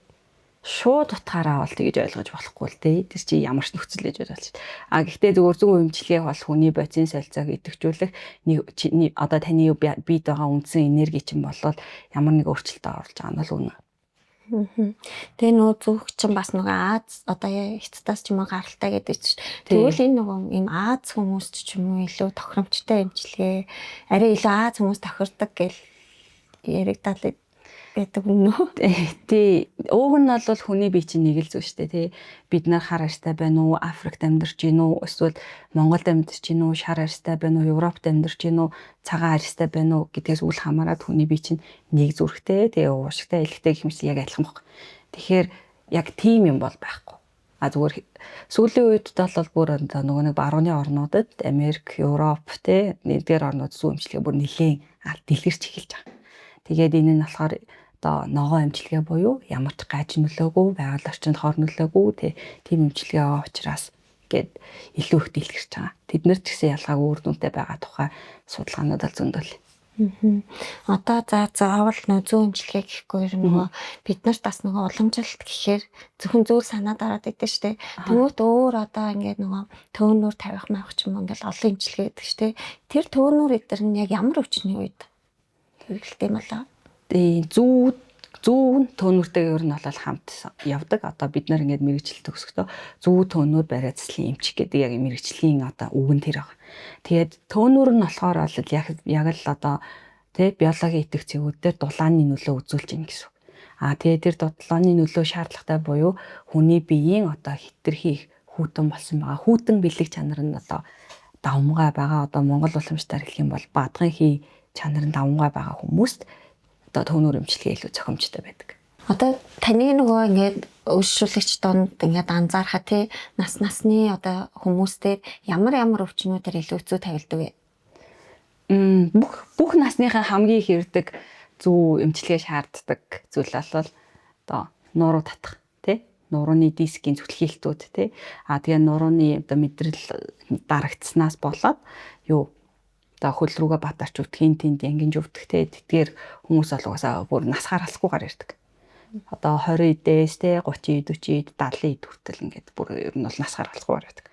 шууд утгаараа бол тэгж ойлгож болохгүй л дээ. Тэр чи ямар ч нөхцөл гэж бодож байна. Гэхдээ зөвхөн зөв эмчилгээ бол хүний бодис солилцоог идэвхжүүлэх одоо таны биед байгаа үндсэн энерги чинь болол ямар нэг өөрчлөлтөд оруулж байгаа нь бол үнэ. Тэгээ нөгөө зүг чинь бас нөгөө Аз одоо хятадас ч юм уу гаралтай гэдэг чинь. Тэгвэл энэ нөгөө ийм Аз хүмүүст ч юм уу илүү тохиромжтой эмчилгээ арай илүү Аз хүмүүс тохирдог гэл яригдаад байдаг үнэ. Тий. Уг нь бол хүний бие чинь нэг л зүйл шүү дээ, тий. Бид нар хар арьстай байна уу, Африкт амьдарч байна уу, эсвэл Монголд амьдарч байна уу, шар арьстай байна уу, Европт амьдарч байна уу, цагаан арьстай байна уу гэдгээс үл хамааран хүний бие чинь нэг зүрхтэй, тэгээ уушигтай, элхтэй гэх мэт яг адилхан баг. Тэгэхээр яг тийм юм бол байхгүй. Зүгээр сүүлийн үед бол бүр нөгөө нэг барууны орнуудад Америк, Европ тий нэгдгээр орнууд зүүн эмчилгээ бүр нэлээд дэлгэрч эхэлж байгаа. Тэгээд энэ нь болохоор одоо ногоо эмчилгээ буюу ямар ч гаж нөлөөгүй, байгаль орчинд хор нөлөөгүй тийм эмчилгээ байгаа учраас гээд илүү их дэлгэрч байгаа. Тэднэр ч гэсэн ялгаагүй үр дүнтэй байгаа тухай судалгаанууд л зөндөл. Одоо заавал нөө зүүн эмчилгээ гэхгүй нөгөө бид нарт бас нөгөө уламжилт гэхээр зөвхөн зүйл санаа дараад идэв штэ. Тэмүүд өөр одоо ингээд нөгөө төөнүүр тавих маах ч юм ингээд олон эмчилгээ гэдэг штэ. Тэр төөнүүр эдэр нь яг ямар өвчний үед хэрэгэлтэй юм болоо? Зүүн төөнүүртэйгээ ер нь бол хамт явдаг. Одоо бид нар ингээд мэрэгчлэл төгсөхдөө зүү төөнүүр бариацлын эмч гэдэг яг мэрэгчлийн одоо үг нь тэр байгаа. Тэгээд төөнүүр нь болохоор бол яг л одоо биологийн идэвх цэгүүдээр дулааны нөлөө үзүүлж ийн гэсэн. Тэгээд тэр дулааны нөлөө шаардлагатай буюу хүний биеийн одоо хэтэрхий хүйтэн болсон байгаа. Хүйтэн бэлэг чанар нь одоо давмгай байгаа. Одоо Монгол уламжтаар хэлэх юм бол баадгын хий чанар нь давмгай байгаа хүмүүст одоо төөнүүр эмчилгээ илүү зохимжтой байдаг. Одоо таны нөгөө ингээд өшрүүлэгч донд ингээд анзаархаа насны одоо хүмүүстээр ямар өвчнүүдээр илүү зүй тавилдаг вэ? Бүх насныхаа хамгийн их ирдэг зүү эмчилгээ шаарддаг зүйл бол одоо нуруу татах нурууны дискийн зүтгэлтүүд тэгээ нурууны одоо мэдрэл дарагдсанаас болоод одоо хөл рүүгээ батарч үтгийн тэнд янгинж өвдөх тэдгээр хүмүүс болгосаа бүр насгаар алсгүйгээр ирдэг. Одоо 20 эдээс 30 40 70 хүртэл ингээд бүр ер нь бол насгаар алсгүйгээр байдаг.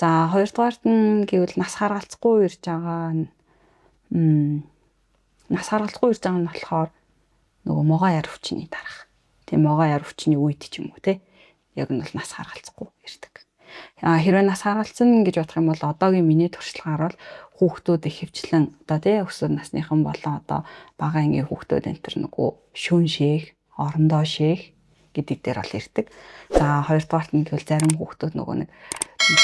За хоёрдугаарт нь гэвэл насгаар алсгүй ирж байгаа нь болохоор нөгөө могоо яр өвчний дараах. Могоо яр өвчний үед ч юм уу яг нь бол нас харгалзахгүй ирдэг. Хэрвээ нас харгалзсан гэж бодох юм бол одоогийн миний туршлагаар бол хүүхдүүд их хөвчлэн одоо өсвөр насныхан болон одоо бага ангийн хүүхдүүд энэ төр нөгөө шүүн шээх, орондоо шээх гэдэг дээр бол ирдэг. За хоёрдугаарт нь гэвэл зарим хүүхдүүд нөгөө нэг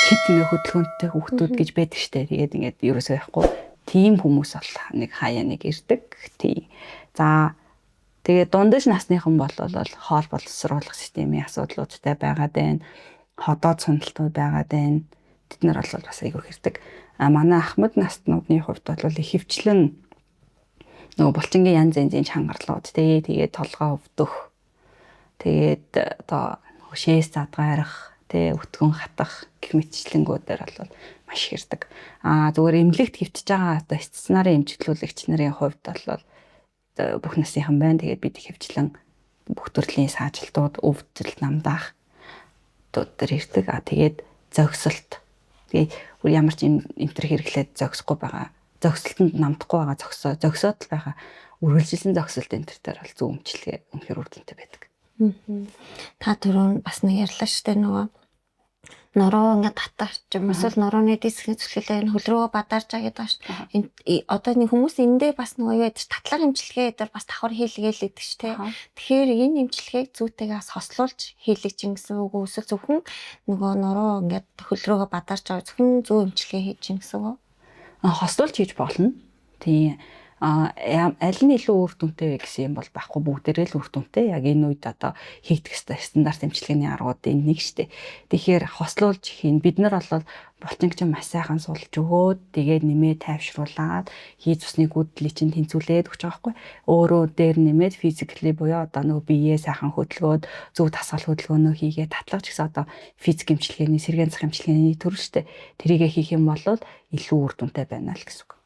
хит нэг хөдөлгөөнтэй хүүхдүүд гэж байдаг штэ. Тэгээд ингээд ерөөсөө яахгүй. Тийм хүмүүс бол нэг хаяа нэг ирдэг. Тийм. За тэгээд дундаж насныхан бол хоол боловсруулах системийн асуудлуудтай байгаад байна. Ходоод суналтууд байгаад байна. тэд нар бол бас айгүй хэрдэг. Манай ахмад настнуудны хувьд бол ихэвчлэн нөгөө булчингийн янз янзын чангарлууд тэгээд толгой өвдөх, тэгээд одоо шээс задгаарах, өтгөн хатах гэх мэтчлэнгүүдээр бол маш хэрдэг. Зүгээр эмнэлэгт хэвтэж байгаа одоо стационарын эмчилүүлэгч нарын хувьд бол бүх насныхан байна. Тэгээд бид ихэвчлэн бүх төрлийн саажилтууд, өвдөл, намдаах дээр ирдэг. Тэгээд зогсолт. Тэгээд ямар ч эмтэр хэрэглээд зогсохгүй байгаа. Зогсолтод намдахгүй байгаа зогсоод л байгаа. Үргэлжилсэн зогсолт энэ төр дээр бол зөв өмчлөгээ үнэхээр үр дүнтэй байдаг. Та түрүүн бас нэг ярьлаа шүү дээ нөгөө нуруу ингээд татаач юм эсвэл нурууны диск зүлгэлээ хөл рүү бадарч байгаа гэдэг шүү. Одоо нэг хүмүүс эндээ бас нөгөө юу ядчих татлага эмчилгээ дээр бас давхар хийлгээл гэдэг шүү те. Тэгэхээр энэ эмчилгээг зүйтэйгээс хослуулж хийлгэж ингэсэн үг эсвэл зөвхөн нөгөө нуруу ингээд хөл рүүгээ бадарч байгаа зөвхөн зөв эмчилгээ хийж гэсэн үг. Хослуулж хийж болно. Тийм. Аль нь илүү үр дүнтэй вэ гэсэн юм бол байхгүй, бүгдээрээ л үр дүнтэй. Яг энэ үед одоо хийгдэх стандарт эмчилгээний аргуудын нэг штэ. Тэгэхээр хослуулж хийн. Бид нар бол булчингч маш сайхан суулж өгөөд тэгээд нэмээ тайвшруулад хийж усны гүйдлийг чинь тэнцвүүлээд өгч байгаа байхгүй. Өөрөө дээр нэмээд физикли буюу одоо нөгөө биеэ сайхан хөдөлгөөд зөв тасгал хөдөлгөөнөө хийгээд татлагч гэсэн одоо физик эмчилгээний сэргээн зах эмчилгээний төр штэ. Тэрийгэ хийх юм бол илүү үр дүнтэй байна л гэсэн үг.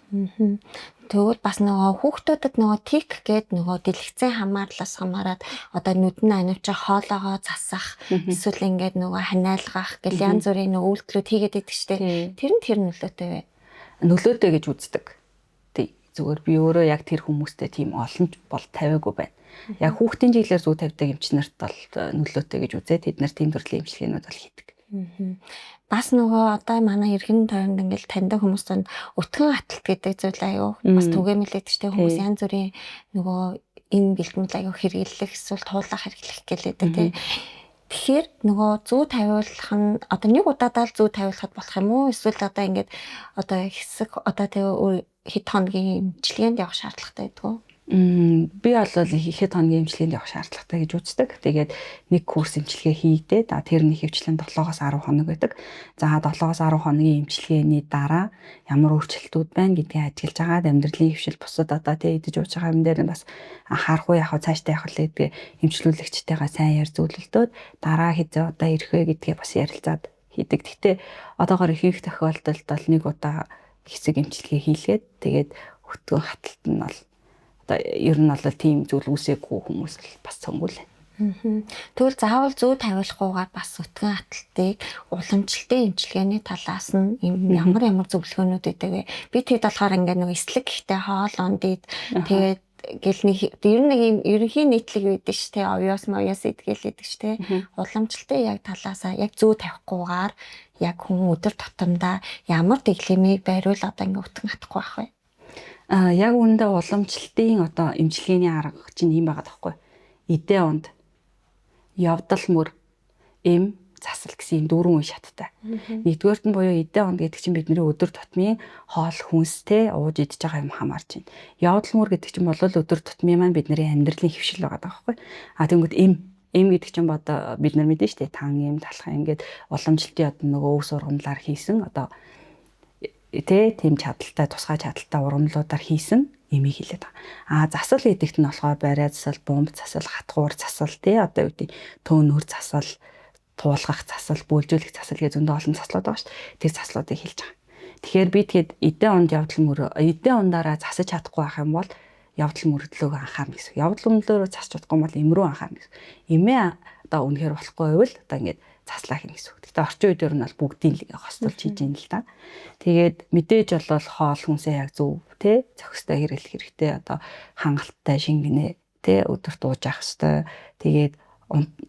Тэгвэл бас нөгөө хүүхдүүдэд нөгөө тик гээд нөгөө дэлгэцэн хамаарлаас хамаарат одоо нүдэн анивчаа хоолоогоо засах эсвэл ингээд нөгөө ханиалгах гэл янз бүрийн нөгөө үйлдэлүүд хийгээд идэг штеп. Тэр нөлөөтэй вэ? Нөлөөтэй гэж үздэг. Тий. Зүгээр би өөрөө яг тэр хүмүүстэй тийм олон бол тавиагүй байна. Яг хүүхдийн чиглэлээр 150-даг эмчнэрт бол нөлөөтэй гэж үзээ. Тэд нар тийм төрлийн эмчилгээнүүд бол хийдэг. Бас нөгөө одоо манай эргэн тойронд ингээл таньдаг хүмүүст өтгөн аталт гэдэг зүйл аяа бас түгээмэлээд штэ хүмүүс янз бүрийн нөгөө энэ бэлтгэл аяа хэрэглэх эсвэл туулах хэрэглэх гэлээдэг тий. Тэгэхээр нөгөө зүү тавиулах нь одоо нэг удаадаа л зүү тавиулахад болох юм уу эсвэл одоо ингээд одоо хэсэг одоо тэгээ хэд хоногийн эмчилгээнд явах шаардлагатай байдаг уу? Би бол хэд хоногийн эмчилгээнд явах шаардлагатай гэж үздэг. Тэгээд нэг курс эмчилгээ хийгдээ. Тэр нэг хөвчлэн 7-10 хоног байдаг. За 7-10 хоногийн эмчилгээний дараа ямар өөрчлөлтүүд байна гэдгийг ажиглаж агаад амьдралын хөвшил бусад одоо идэж ууж байгаа юм дээр бас анхаарах уу яг цаашдаа явах л гэдэг эмчилүүлэгчтэйгээ сайн ярь зөвлөлдөөд дараа хэзээ одоо ирэх вэ гэдгээ бас ярилцаад хийдэг. Гэхдээ одоогоор ихэнх тохиолдолд бол нэг удаа хэсэг эмчилгээ хийлгээд тэгээд хөтгөн хаталт нь бол ер нь бол тийм зүйл үүсээгүй хүмүүс л бас цөмгөл. Тэгвэл заавал зүү тавиулахгүйгээр бас өтгөн хаталтыг уламжлалтын эмчилгээний талаас нь ямар зөвлөгөөнүүд өгдөг вэ? Би тэгэд болохоор ингээд нэг эслэг ихтэй хоол ундид тэгээд гэл нэг ер нь нэг ерөнхий нийтлэг байдаг ш тэ овёс идгээл байдаг ш тэ уламжлалтын яг талаасаа яг зүү тавихгүйгээр яг хүн өдөр тутамдаа ямар дэглэмийг байруул одоо ингээд өтгөн хатахгүй байх вэ? Яг үүндээ уламжлалтын одоо эмчилгээний арга чинь юм байгаа даахгүй. Идэ унд, явдал мөр, эм, засал гэсэн ийм дөрвөн үе шаттай. Нэгдүгээрт нь буюу идэ унд гэдэг чинь бидний өдөр тутмын хоол хүнстэй ууж идж байгаа юм хамаарч байна. Явдал мөр гэдэг чинь бол өдөр тутмын маань бидний амьдралын хөвшил байгаа даахгүй. Тэнгүүд эм гэдэг чинь одоо бид нар мэдэн штэ тан эм, талах эм ингээд уламжлалтын одоо нөгөө өв сургамлаар хийсэн одоо тийм чадaltaй тусгай чадaltaй ургамлуудаар хийсэн эмийг хэлээд байгаа. Засал гэдэгт нь болохоор барай засал, бомб засал, хатгуур засал одоо юу гэдэг төөнөр засал, туулгах засал, бөөлжүүлэх засал гэж зөндөө олон заслууд байгаа шүү дээ. Тэр заслуудыг хэлж байгаа. Тэгэхээр би тэгэд эдэн онд явдал мөрөө эдэн ондаараа засаж чадахгүй байх юм бол явдал мөрөдлөөгөө анхаарна гэсэн. Явдал мөрөдлөөрөө засаж чадахгүй бол эм рүү анхаарна гэсэн. Эмээ одоо үнэхээр болохгүй байвал одоо ингээд заслаа хийнэ гэсэн үг. Гэтэ орчин үеэр нь бол бүгдийн л хостолж хийж ийн л да. Тэгээд мэдээж бол хоол хүнсээ яг зөв зохистой хэрэглэх хэрэгтэй. Одоо хангалттай шингэнэ өдөрт ууж явах хэрэгтэй. Тэгээд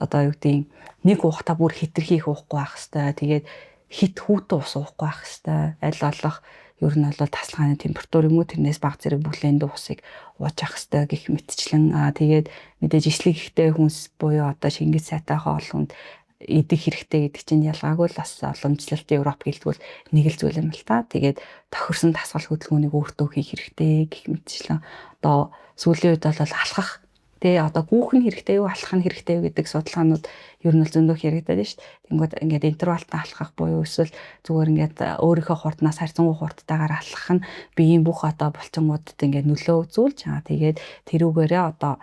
одоо юу гэдэг нэг уухта бүр хитрхийх уухгүй байх хэрэгтэй. Тэгээд хит хүүтэн ус уухгүй байх хэрэгтэй. Аль болох ер нь бол тасалгааны температур юм уу тэрнээс бага зэрэг бүлэнд усыг ууж явах хэрэгтэй гэх мэтчлэн тэгээд мэдээж ислэг ихтэй хүнс буюу одоо шингэж сайтай хоол хүнд идэх хэрэгтэй гэдэг чинь ялгаагүй л бас уламжлалтын Европ гэлтгүүл нэг л зүйл юм л та. Тэгээд тохирсон тасгал хөдөлгөөнийг өөртөө хийх хэрэгтэй гэх мэтчлэн одоо сүүлийн үед бол алхах Тэгээ одоо гүүхэн хэрэгтэй юу, алхах нь хэрэгтэй юу гэдэг судалгаанууд ер нь л зөндөх яригдаад шүү дээ. Тэнгүүд ингээд интервалтай алхах буюу эсвэл зүгээр ингээд өөрийнхөө хурднаас харьцангуй хурдтайгаар алхах нь биеийн бүх одоо булчингуудад ингээд нөлөө үзүүлж тэгээд тэрүүгээрээ одоо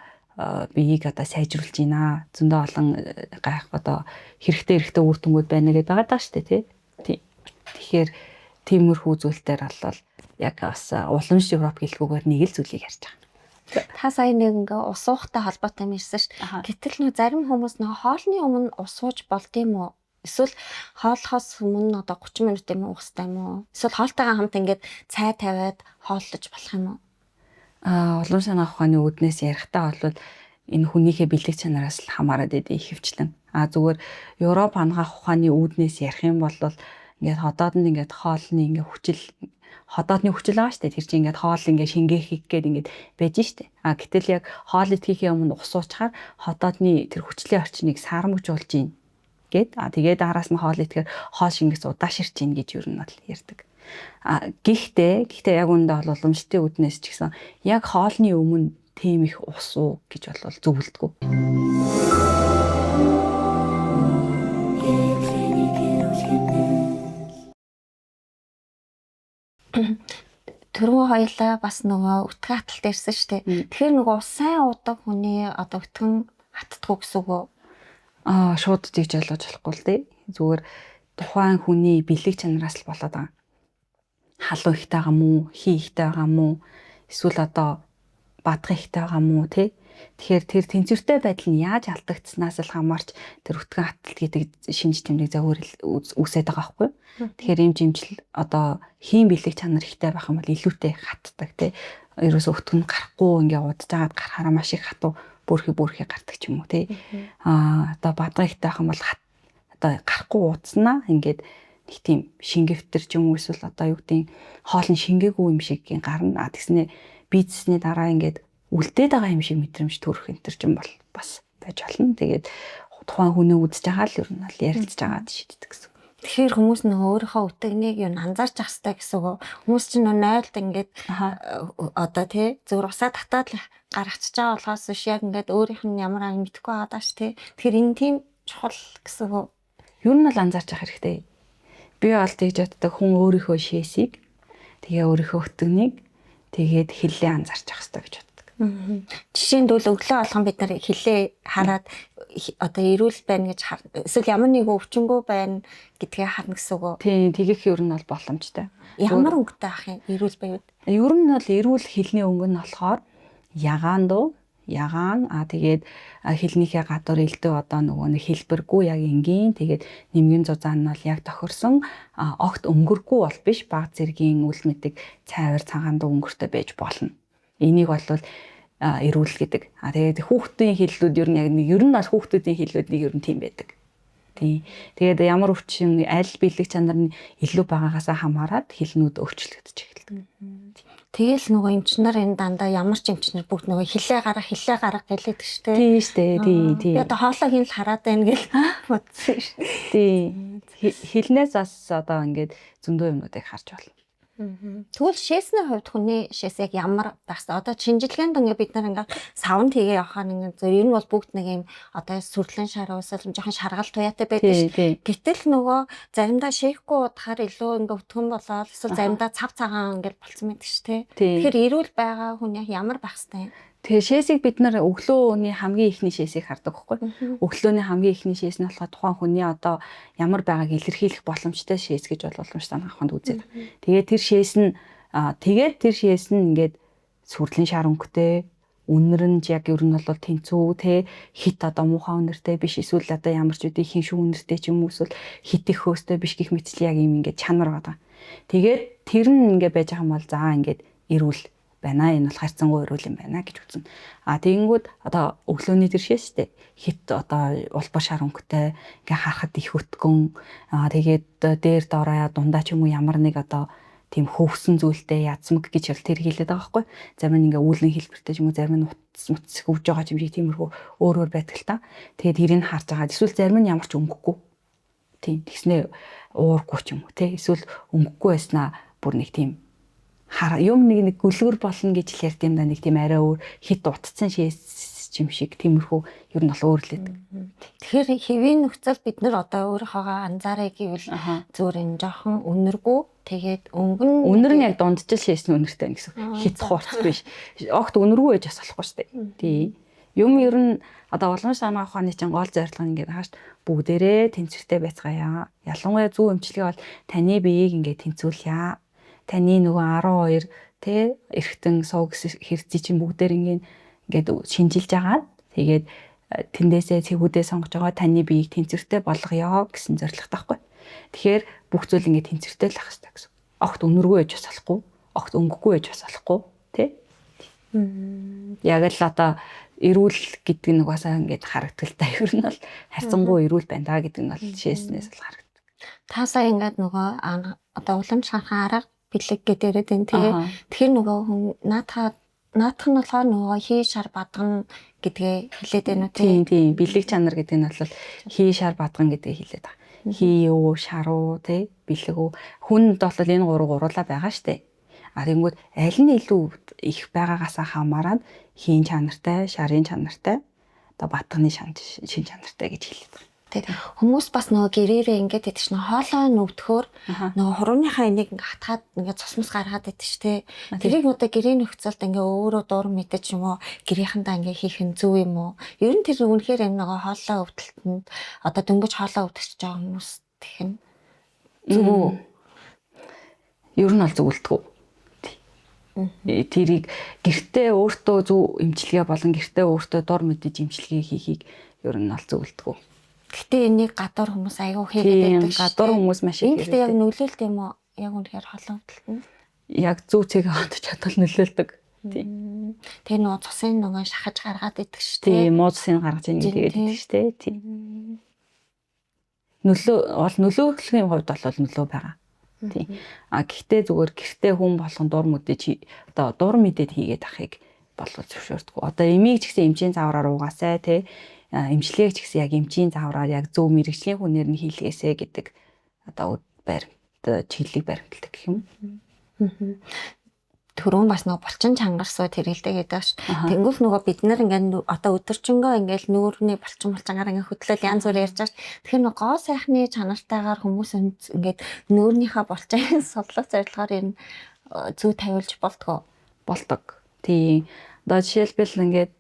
биеийг одоо сайжруулж байна. Зөндөө олон гайх одоо хэрэгтэй үр дүнгууд байна гэдэг байгаа даа шүү дээ, тий. Тэгэхээр тиймэрхүү зүйлтер болол яг бас уламж Европ гэлгүүгээр нэг л зүйлийг ярьж байгаа. Та сая нэг ингээ ус уухтай холбоотой юм ирсэн шүү дээ. Гэтэл нөө зарим хүмүүс нөө хоолны өмнө ус ууж болд юм уу? Эсвэл хооллохоос өмнө одоо 30 минут юм уух хэрэгтэй юм уу? Эсвэл хоолтойгоо хамт ингээд цай тавиад хооллож болох юм уу? Улам санаа ухааны үүднээс ярихдаа бол энэ хүнийхээ бэлэг чанараас л хамаарат идэв ихэвчлэн. Зүгээр Европ анагаах ухааны үүднээс ярих юм бол ингээд ходооднд ингээд хоолны ингээд ходоодны хүчил байгаа шүү дээ. Тэр чинь ингээд хоол ингээд шингээхийг гээд ингээд байж штэ. Гэтэл яг хоол идэхийнхээ өмнө ус уучаар ходоодны тэр хүчлийн орчныг сармагжуулж ийн гээд тэгээд араас нь хоол идэхээр хоол шингээс удааширч ийн гэж юу нь бол ярьдаг. Гэхдээ яг үүндээ бол уламжлалтын үүднээс ч гэсэн яг хоолны өмнө тийм их ус уу гэж бол зөвлөдгөө. Түрүү хоёлаа бас нөгөө өтгөн хаталт ярьсан шүү дээ. Тэгэхээр нөгөө сайн удаг хүний одоо өтгөн хаттдаггүй гэсэн үг үү? Шууд тийж ойлгож болохгүй л дээ. Зүгээр тухайн хүний бэлэг чанараас л болоод байгаа. Халуун ихтэй байгаа мó, хий ихтэй байгаа мó, эсвэл одоо бадган ихтэй байгаа мó тий. Тэгэхээр тэр тэнцвэртэй байдал нь яаж алдагдсанаас л хамаарч тэр өтгөн хаталт гэдэг шинж тэмдэг зөвөр үсээд байгаа байхгүй. Тэгэхээр ийм жимжил одоо хийн бэлэг чанар ихтэй байх юм бол илүүтэй хатдаг тий. Ерөөсө өтгөн гарахгүй ингээ удаж агаад гарахаараа маш их хатуу бүрхий гардаг ч юм уу тий. Одоо бадган ихтэй байх юм бол одоо гарахгүй удснаа ингээд нэг тийм шингэвтер ч юм уу эсвэл одоо юу гэдэг хоол нь шингээгүй юм шиг гарна. Тэгснэ бийцсний дараа ингээд үлдээд байгаа юм шиг мэдрэмж төрөх энэ төр ч юм бол бас байж болно. Тэгээд тухайн хүнээ үзэж байгаа л ер нь бол ярилцж агаад шийддэг гэсэн. Тэгэхээр хүмүүс нөгөө өөрийнхөө үтгнийг юу анзаарч ах хэрэгтэй гэсэн үг. Хүмүүс чинь нойлд ингээд одоо тий зөвөр усаа татаад гаргачихж байгаа болохоос биш яг ингээд өөрийнх нь ямар аа мэдэхгүй байгаа даа ш тий. Тэгэхээр энэ тийм чухал гэсэн үг. Ер нь бол анзаарч ах хэрэгтэй. Би бол тэгж боддог хүн өөрийнхөө шээсийг тэгээ өөрийнхөө өтгнийг тэгээд хиллээ анзаарч ах хэрэгтэй гэж боддог. Жишээнд бол өглөө алхан бид нар хилээ хараад одоо эрүүл байна гэж эсвэл ямар нэг өвчнгөө байна гэдгээ харна гэсэн үг. Тийм тэгэх ер нь бол боломжтой. Ямар өнгөтэй ах юм эрүүл байвал? Ер нь бол эрүүл хилний өнгө нь болохоор ягаан тэгээд хилнийхээ гадуур элдв одоо нөгөө нэг хэлбэргүй яг энгийн тэгээд нэмгэн зузаан нь бол яг тохирсон огт өнгөргүй бол биш баг зэргийн үл мэдэг цайвар цагаан дуу өнгөртэй байж болно. Энийг бол эрүүл гэдэг. Тэгээд хүүхдийн хиллүүд ер нь бол хүүхдүүдийн хиллүүдийг ер нь тийм байдаг. Тий. Тэгээд ямар өвчин аль бэлэг чанар нь илүү байгаагаас хамаарат хилнүүд өөрчлөгдөж эхэлдэг. Тэгэл нөгөө эмчнэр энэ дандаа ямар ч эмчнэр бүгд нөгөө хилээ гарах гэлээдэг штэ. Тийм штэ. Тий. Би одоо хоолойг нь л хараад байна гэл бодсон штэ. Тий. Хилнээс бас одоо ингээд зөндөө юмнуудыг харж байна. Тэгвэл шээсний хувьд хүний шээс яг ямар багс одоо шинжилгээнд ингээ бид нар ингээ савнд хийгээ явахаар ингээ зөв ер нь бол бүгд нэг юм одоо сүрлэн шар уусал жоохон шаргалт туяатай байдаг ш. Гэтэл нөгөө заримдаа шээхгүй удахаар илүү ингээ өтгөн болоод эсвэл заримдаа цав цагаан ингээ болцсон байдаг ш тий. Тэгэхээр эрүүл байгаа хүн яг ямар багстай юм? Тэгээ шээсийг бид нар өглөөний хамгийн ихний шээсийг хардаг байхгүй. Өглөөний хамгийн ихний шээс нь болохоор тухайн хүний одоо ямар байгааг илэрхийлэх боломжтой шээс гэж уламж санаа авахд үзээд. Тэгээд тэр шээс нь ингээд сүрлийн шар өнгөтэй, үнэр нь яг ер нь бол тэнцүү те хит одоо муухай үнэртэй биш эсвэл одоо ямар ч үдийн хин шүү үнэртэй ч юм уу эсвэл хит их хөөстэй биш гэх мэтчил яг юм ингээд чанар байгаа. Тэгээд тэр нь ингээд байж байгаа юм бол за ингээд эрүүл байна. Энэ бол харьцангуй эрүүл юм байна гэж үзнэ. Тэгэнгүүт одоо өглөөний тэр шээстэй хит одоо улбар шар өнгөтэй ингээ харахад их өтгөн тэгээд дээр доороо дундаа ч юм уу ямар нэг одоо тийм хөвгсөн зүйлтэй язмаг гэж тэр хэлээд байгаа байхгүй. Зарим нь ингээ үүлэн хэлбэртэй ч юм уу зарим нь утас хөвж байгаа юм шиг тиймэрхүү өөр байдаг л та. Тэгээд тэрийг харж байгаа. Эсвэл зарим нь ямар ч өнгөхгүй. Тийм тэгснээ уургүй ч юм уу те. Эсвэл өнгөхгүй байснаа бүр нэг тийм юм нэг гүлгэр болно гэж л ярьд юм да нэг тийм арай өөр хит утцсан шээс ч юм шиг тиймэрхүү ер нь бол өөрлөдөг. Тэгэхээр хэвийн нөхцөл бид нар одоо өөрийнхөөгөө анзаараа гэвэл зүгээр энэ жоохон өнөргөө тэгээд өнөр нь яг дундчил шээсэн өнөртэй байна гэсэн. Хит хурц биш. Огт өнөргөө байж бас болохгүй шүү дээ. Тий. Юм ер нь одоо уламж санаа ухааны чинь гол зорилго нь ингээд хааш бүгдээрээ тэнцвэртэй байцгаая. Ялангуяа зөв эмчилгээ бол таны биеийг ингээд тэнцвүүлье. Таны нөгөө 12 тэ эргэтэн сувг хэрцээ чинь бүгдээр ингээд шинжилж агаад тэгээд тэндээсээ цэгүүдээ сонгож байгаа таны биеийг тэнцвэртэй болгоё гэсэн зорилготой байхгүй. Тэгэхээр бүх зүйл ингээд тэнцвэртэй л ах хэрэгтэй гэсэн. Огт өнөргөө байж бас болохгүй, огт өнгөгүй байж бас болохгүй, тэ? Яг л одоо эрүүл гэдэг нь угаасаа ингээд харагдталтай ер нь бол харьцангуй эрүүл байна да гэдэг нь бол шээснээс л харагддаг. Та сая ингээд нөгөө одоо уламж шанхаа арга бэлэг гэдээрэд энэ тэгэхээр нөгөө хүн наадах нь болохоор нөгөө хий шар бадган гэдгээ хэлээд байна уу тийм бэлэг чанар гэдэг нь бол хий шар бадган гэдгээ хэлээд байгаа. Хий юу шар уу тий бэлэг үү хүнд бол энэ гуруула байгаа штэ. Тэгэнгүүт аль нь илүү их байгаагаас хамаараад хийн чанартай, шарын чанартай, одоо батганы шин чанартай гэж хэлээд байна. Хүмүүс бас нөгөө гэрээрээ ингээд идэж чинь хоолой нүвдөхөөр нөгөө хурууныхаа энийг ингээд хатгаад ингээд цусмас гаргаад идэж штэ. Тэрийг одоо гэрээ нөхцөлд ингээд өөрөө дур мэдэж юм уу гэрээхэндээ ингээд хийх нь зөв юм уу? Ер нь тэр үнэхээр юм нөгөө хоолой өвдөлтөнд одоо дөнгөж хоолой өвдөж байгаа хүмүүс гэх юм. Зөв үү? Ер нь бол зөвлөдгөө. Тэрийг гэртээ өөртөө зөв эмчилгээ болон гэртээ өөртөө дор мэдэж эмчилгээ хийхийг ер нь бол зөвлөдгөө. Гэтэ энийг гадуур хүмүүс аягүй хийгээд байдаг. Гадуур хүмүүс маш их хийгээд. Гэтэ яг нөлөөлт юм уу? Яг үнэхээр холон өвдөлт нь. Яг зөв цэгээ хадж чадвал нөлөөлдөг. Тийм. Тэгээ нөгөө цусын нөгөө шахаж гаргаад идэх шүү дээ. Тийм, муусын гаргаж ийн гэдэг идэх шүү дээ. Тийм. Нөлөөллийн хувьд бол нөлөө байгаа. Тийм. Гэхдээ зүгээр гэртээ хүн болгон дур мэдээж одоо дур мэдээд хийгээд ахыг болов зөвшөөрдөг. Одоо эмийг ч гэсэн эмчийн заавраар угаасай тий эмчилгээг ч гэсэн яг эмчийн заавраар яг зөв мэрэгжлийн хүнээр нь хийлгээсэй гэдэг одоо баримт чиглэлийг баримталдаг гэх юм. Түрүүн бас нөгөө булчин чангарсуу тэрэлдэг гэдэг ш. Тэнгүүл нөгөө бид нар ингээд одоо өдөржингөө ингээд нүүрний булчингаар ингээд хөдлөл янз бүр ярьж байгаа ш. Тэгэхээр нөгөө гоо сайхны чанартайгаар хүмүүс ингээд нүүрнийхээ булчин судлах зорилгоор энэ зүй тавиулж болдог. Тийм. Одоо жишээлбэл ингээд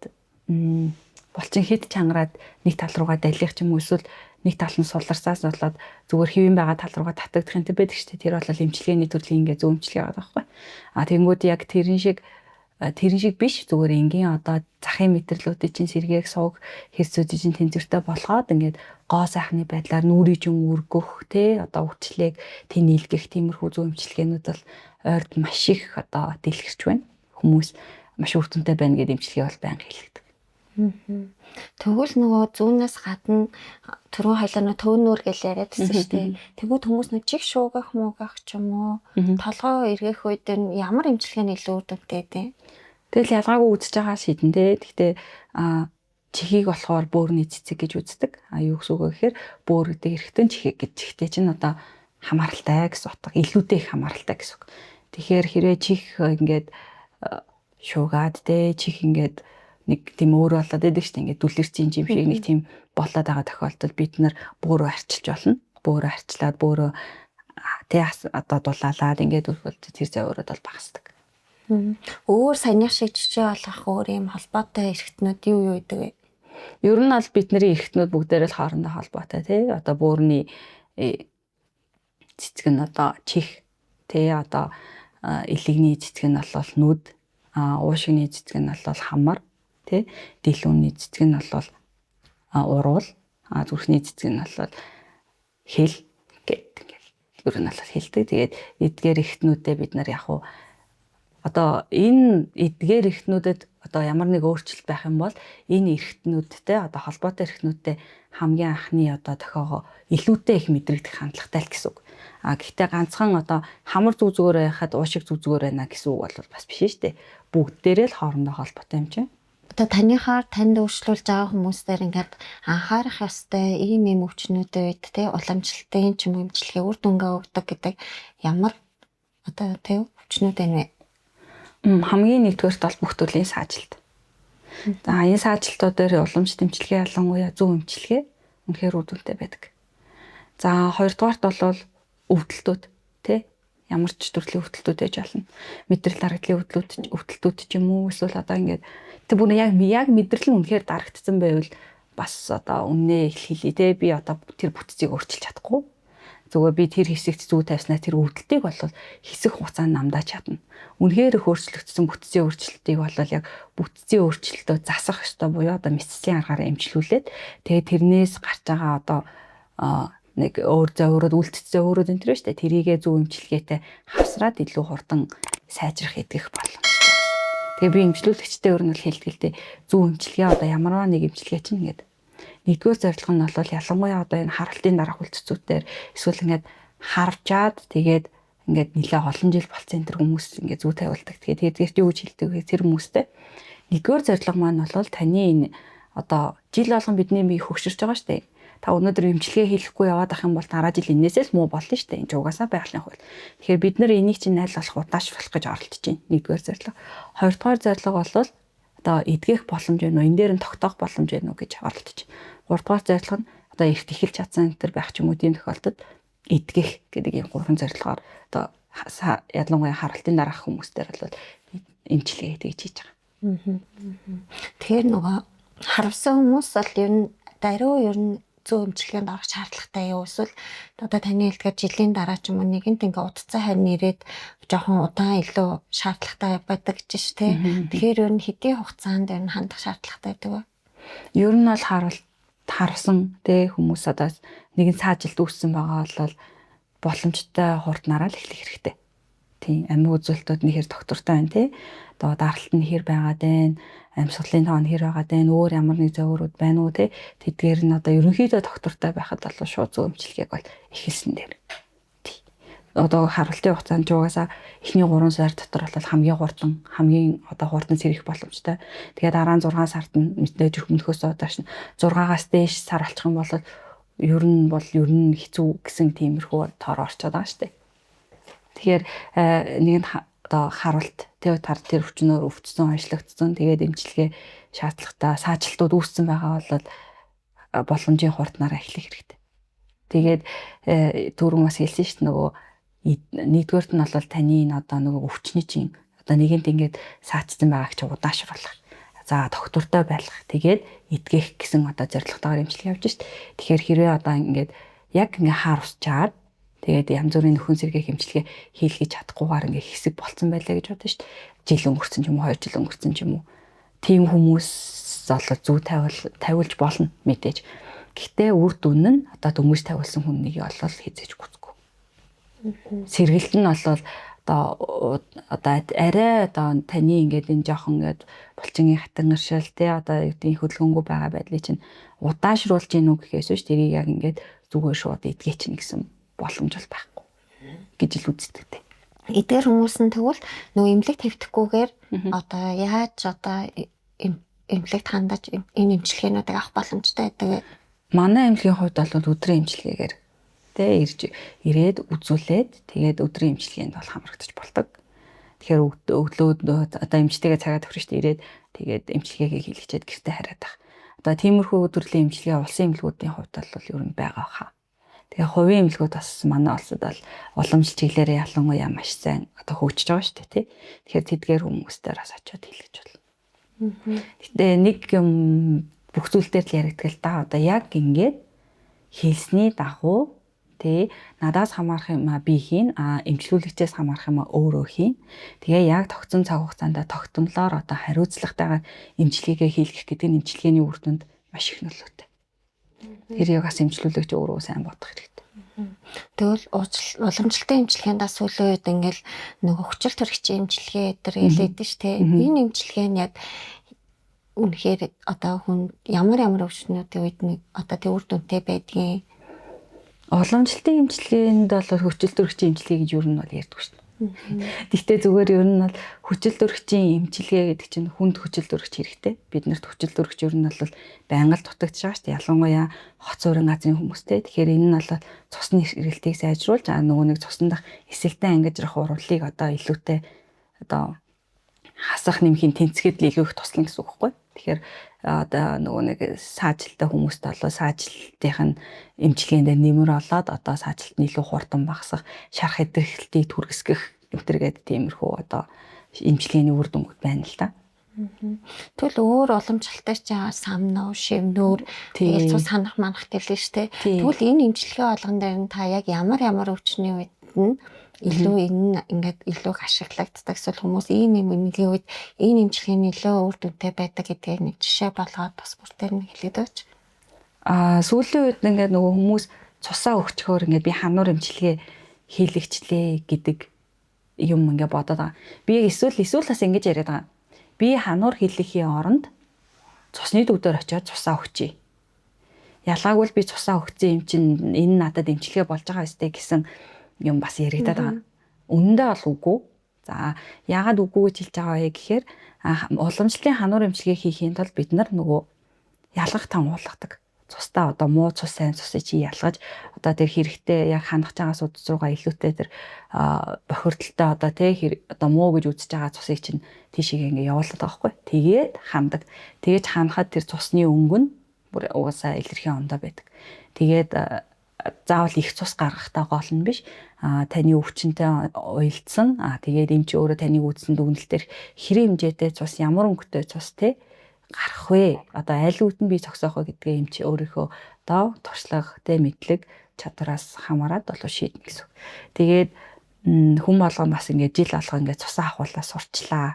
булчин хэд чангараад нэг тал руугаа далих ч юм уу эсвэл нэг тал нь суларсаас болоод зүгээр хэвэн байгаа тал руугаа татагдах юм байдаг шүү дээ. Тэр бол эмчилгээний төрлийн ингээ зөв эмчилгээ байгаа байхгүй. Тэгэнгүүт яг тэрэн шиг биш зүгээр энгийн одоо захын мэтрэлүүдийн чинь сэргээг сувг хэрцүүдийн чинь тэнцвэртэй болгоод ингээд гоо сайхны байдлаар нүрийн чинь үргөх те одоо өвчлээг тэнэлгэх тиймэрхүү зөв эмчилгээнүүд бол ойрд маш их одоо дэлгэрч байна. Хүмүүс маш үр дүнтэй байна гэдэг эмчилгээ бол байнга хэлэгдэг. Тэгвэл нөгөө зүүнээс гадна түрүү хайлаа төөнүүр гэж яриадсэн шүү дээ. Тэгвэл хүмүүс нөгөө чих шуугах муугах ч юм уу толгоо эргэх үед нь ямар эмчилгээний илүү үр дүнтэй дээ. Тэгэл ялгаагүй үзэж байгаа шийдэн дээ. Гэхдээ чихийг болохоор бөөрийн цэцэг гэж үздэг. Юу гэсэн үг вэ гэхээр бөөр гэдэг эргэтэн чихээ гэж чихтэй чинь одоо хамааралтай гэсэн утга, илүүтэй их хамааралтай гэсэн үг. Тэгэхээр хэрвээ чих ингээд шуугаад дээ чих ингээд нэг тийм өөр болоод байдаг шүү дээ. Ингээд дүлэрчийн юм шиг нэг тийм болоод байгаа тохиолдолд бид нар бөөрөө арчилж болно. Бөөрөө арчлаад бөөрөө одоо дулаалаад ингээд үргэлж тэр зөөрөд бол багасдаг. Өөр саяных шиг жижиг болох өөр юм холбоотой эргэтнүүд юу байдаг вэ? Ер нь бол бидний эргэтнүүд бүгдээрээ л хоорондоо холбоотой тий. Одоо бөөрийн цэцэг нь одоо чих тий одоо элегний цэцэг нь бол нүд, уушигны цэцэг нь бол хамар тий дэлгүүрний цэцэг нь бол уруул, зүрхний цэцэг нь бол хэл гэдэг ингээд ер нь бол хэлдэг. Тэгээд эдгээр эргэтнүүдэд бид нар яг уу одоо энэ эдгээр эргэтнүүдэд одоо ямар нэг өөрчлөлт байх юм бол энэ эргэтнүүдтэй одоо холбоотой эргэтнүүдтэй хамгийн анхны одоо дохиогоо илүүтэй их мэдрэгдэх хандлагатай л гэсэн үг. Гэхдээ ганцхан одоо хамар зүг зүгээр байхад уушиг зүг зүгээр байна гэсэн үг бол бас биш шүү дээ. Бүгдээрээ л хоорондоо холбоотой юм чинь. Одоо таныхаар танд өөрчлүүлж байгаа хүмүүстээр ингээд анхаарах ёстой ийм өвчнүүдэд тий уламжлалтын ч юм уу эмчилгээ үр дүнгээ өгдөг гэдэг ямар одоо тий өвчнүүд байна вэ? Хамгийн нэгдүгээрт бол бүх төрлийн саажилт. За энэ саажилтууд дээр уламж дэмчилгээ ялангуяа зөв эмчилгээ үнэхээр үр дүнтэй байдаг. За хоёрдугаарт бол өвдөлтүүд тий ямар ч төрлийн өвдөлтүүд байж болно. Мэдрэл дарагдлын өвдөлтүүд ч юм уу эсвэл одоо ингээд тэг бүр яг мэдрэл нь үнэхээр дарагдсан байвал бас одоо үннээ хэлээ тий би одоо тэр бүтцийг өөрчилж чадахгүй. Зүгээр би тэр хэсэгт зүү тавьснаа тэр өвдөлтийг бол хэсэг хугацаанд намдаж чадна. Үнэхээр их өөрчлөгдсөн бүтцийн өөрчлөлтийг бол яг бүтцийн өөрчлөлтөө засах ёстой буюу одоо мэдсэлийн аргаар эмчилүүлээд тэгээ тэрнээс гарч байгаа одоо нэг өөр зөөрөд үлдсэн зөөрөд энэ төр штэ тэрийгээ зөв эмчилгээтэй хавсраад илүү хурдан сайжрах эдгэх боломжтой. Тэгээ би эмчилүүлэгчтэй өөр нь бол хэлдэг л дээ зөв эмчилгээ одоо ямарваа нэг эмчилгээ чинь ингээд нэгдүгээр зорилго нь бол ялангуяа одоо энэ харалтын дараах үлдцүүдээр эсвэл ингээд харвчаад тэгээд ингээд нэлээ олон жил болцсон энэ хүмүүс ингээд зүй тавилдаг. Тэгээд тэрдгээр юу гэж хэлдэг вэ? Тэр хүмүүстэй нэгдүгээр зорилго маань бол таны энэ одоо жил болгон бидний бие хөгшөрч байгаа штэ. Та өнөөдөр эмчилгээ хийхгүй яваад ах юм бол дараа жил энээсээс муу болно штэ. Энэ ч угаасаа байгалийн хууль. Тэгэхээр бид нэр энийг чинь найлуулах удаашруулах гэж оролдож байна. Нэгдүгээр зорилго. Хоёрдугаар зорилго бол одоо эдгэх боломж байна уу? Энэ дээр нь тогтоох боломж байна уу гэж оролдож байна. Гуравдугаар зорилго нь одоо эрт эхэлж чадсан энэ төр байх ч юм уу тийм тохиолдолд эдгэх гэдэг ийм гурван зорилгоор одоо ялангуяа харалтын дараах хүмүүстээр бол эмчилгээ хийж хийж байгаа. Тэгэхээр нөгөө харавсан хүмүүс бол ер нь даруй ер нь зөв эмчилгээнд орох шаардлагатай юу эсвэл одоо таны хэлдгээр жилийн дараа ч юм уу нэгэнт ингээ удацсан харин ирээд жоохон удаан илүү шаардлагатай байдаг гэж шүү дээ. Тэгэхээр ер нь хэдийн хугацаанд ер нь хандах шаардлагатай байдаг вэ? Ер нь бол харсан тэ хүмүүс одоо нэгэн саажилт үүссэн байгаа бол боломжтой хурднараа л эхлэх хэрэгтэй. Тийм амин үзүүлэлтүүд нь хэр доктортой байна тий. Одоо даралт нь хэр байгаад байна, амьсгалын тоон хэр байгаад байна, өөр ямар нэг зөөрүүд байна уу тий. Тэдгээр нь одоо ерөнхийдөө доктортой байхад бол шууд зөв эмчилгээг бол эхэлсэн дээр. Тий. Одоо харалтын хугацаанд жугаасаа эхний 3 сар дотор бол хамгийн хурдан сэрэх боломжтой. Тэгээд дараа нь 6 сард нь мэдээж өмнөхөөс одоош нь 6-аас дээш сар болчих юм бол ер нь хэцүү гэсэн тиймэрхүү тоор орчод байгаа шүү дээ. Тэгэхээр нэг нь одоо харуулт тэр өвчнөөр өвдсөн, ажиллагдсан тэгээд эмчилгээ шаардлагатай саажилтууд үүссэн байгаа бол боломжийн хурднаараа эхлэх хэрэгтэй. Тэгээд түрүүн бас хэлсэн шүү дээ нөгөө нэгдүгээрт нь бол таны энэ одоо нөгөө өвчний чинь одоо нэгэнт ингээд саацсан байгааг чи удаашруулах. За доктортой байлгах. Тэгээд эдгэх гэсэн одоо зорилготойгоор эмчилгээ явж шít. Тэгэхээр хэрвээ одоо ингээд яг ингээ хаар усчаад тэгээд янз бүрийн нөхөн сэргээх эмчилгээ хийлгэж чадахгүйгээр ингээ хэсэг болцсон байлаа гэж бодсон шít. Жил өнгөрцөн ч юм уу 2 жил өнгөрцөн ч юм уу. Тийм хүмүүс золоо зүү тавилж болно мэдээж. Гэхдээ үр дүн нь одоо дөнгөж тавилсан хүнийг олол хизээж гүцэхгүй. Сэргэлт нь бол одоо арай одоо таны ингээд энэ жоохон ингээд булчингийн хатан гэршил те одоо юудын хөдөлгөөнгүй байгаа байдлыг чинь удаашруулж гин үг гэхээс биш тэрийг яг ингээд зүгээр шууд эдгээ чинь гэсэн боломж бол байхгүй гэж л үздэг те. Эдгээр хүмүүс нь тэгвэл нөгөө эмнэлэг тавьдахгүйгээр одоо яаж одоо эмнэлэгт хандаж энэ эмчилгээнүүдийг авах боломжтой байдаг вэ? Манай эмнэлгийн хувьд бол өдрийн эмчилгээгээр тэ ирээд үзүүлээд тэгээд өдрийн эмчилгээнд бол хамрагдаж болдог. Тэгэхээр өглөөд одоо эмчтэйгээ цагаа тохирч ирээд тэгээд эмчилгээгээ хийлгчээд гэртээ хараад байх. Одоо тиймэрхүү өдрлийн эмчилгээ улсын эмнэлгүүдийн хувьд бол ер нь байгаа хаа. Тэгээ хувийн эмнэлгүүд бас манай улсад бол уламжлалт чиглэлээр ялангуяа маш сайн одоо хөгжиж байгаа шүү дээ тий. Тэгэхээр тэдгээр хүмүүстээр бас очиод хийлгэж болно. Гэтэ нэг юм бүх зүйл дээр л яригддаг л да. Одоо яг ингээд хэлсний дагуу тэ надаас хамаарах юм а би хийн эмчилүүлэгчээс хамаарах юм а өөрөө хийн. Тэгээ яг тогтсон цаг хугацаанд тогтмолоор одоо хариуцлагатайгаар эмчилгээгээ хийлгэх гэдэг нь эмчилгээний үр дүнд маш их нөлөөтэй. Тэр яг бас эмчилүүлэгч өөрөө сайн бодох хэрэгтэй. Тэгвэл уламжлалтын эмчилгээнд бас сүүлийн үед ингээл нөгөө хүчил төрөгчийн эмчилгээ дээр хэлээд ш тэ. Энэ эмчилгээ нь яг үнэхээр одоо хүн ямар өвчнүүдийн үед нэг одоо тэр үр дүнтэй байдгийг уламжлалтын эмчилгээнд бол хүчил төрөгчийн эмчилгээ гэж юу нь бол ярьдаг шүү дээ. Гэхдээ зүгээр ер нь бол хүчил төрөгчийн эмчилгээ гэдэг чинь хүнд хүчил төрөгч хэрэгтэй. Биднэрт хүчил төрөгч ер нь бол байнга л дутагдж байгаа шүү дээ. Ялангуяа хот суурин газрын хүмүүстэй. Тэгэхээр энэ нь бол цусны эргэлтийг сайжруулж нөгөө нэг цуснд дах эсэлтэн ангижрах урвалыг одоо илүүтэй одоо хасах нэмхийн тэнцэхэд л илүү их туслана гэсэн үг байхгүй. Тэгэхээр одоо нөгөө нэг саажилттай хүмүүст болоо саажилтынх нь эмчилгээнд нэмэр олоод одоо саажилт нь илүү хурдан багасгах, шарах хэдрэлтийг түргэсгэх гэтэргээд тиймэрхүү одоо эмчилгээний үр дүнгууд байна л да. Тэгвэл өөр уламжлалтай ч самнуу, шивнүүр тэгээд цус ханах манах гэлээ штэ. Тэгвэл энэ эмчилгээ болгон дээр нь та яг ямар өвчний үед нь илүү энэ ингээд илүү ашиглагддаг эсвэл хүмүүс ийм эмнэлгийн үед энэ эмчилгээний илүү үр дүнтэй байдаг гэдгийг нэг жишээ болгоод бас бүртээр нэг хэлээд өгч. Сүүлийн үед ингээд нөгөө хүмүүс цусаа өгчхөөр ингээд би хануур эмчилгээ хийлэгчлээ гэдэг юм ингээд бодоод байгаа. Би эсвэл бас ингэж яриад байгаа. Би хануур хийлэхийн оронд цусны төвдөр очиод цусаа өгчий. Ялгаагүй би цусаа өгсөн юм чинь энэ надад эмчилгээ болж байгаа өстэй гэсэн юм бас яригадаад байгаа. Үнэндээ бол үгүй. За яагаад үгүй гэж хэлж байгаа вэ гэхээр уламжлалын хануур эмчилгээ хийхийн тулд бид нар нөгөө ялгах там уулгадаг. Цустаа одоо муу цус сайн цусыг чи ялгаж одоо тэр хэрэгтэй яг ханах байгаа судас руугаа илүүтэй тэр бохирдолтой одоо одоо муу гэж үзэж байгаа цусыг чинь тийшээ ингээ явуулдаг байхгүй. Тэгээд хандаг. Тэгэж ханахад тэр цусны өнгө нь бүр угаасаа илэрхийн ондоо байдаг. Тэгээд заавал их цус гаргахтаа гол нь биш. Таны өвчнөд уялдсан. Тэгээд эмч өөрөө таныг үзсэн дүгнэлтээр хэрэг хэмжээтэй цус ямар өнгөтэй цус те гарах вэ? Одоо аль үүд нь би зогсоох вэ гэдгээ юм чи өөрийнхөө одоо туршлага тэ мэдлэг чадвараас хамаарат болов шийднэ гэсэн. Тэгээд хүн болгон бас ингээд жил алга ингээд цусаа ахуулаа сурчлаа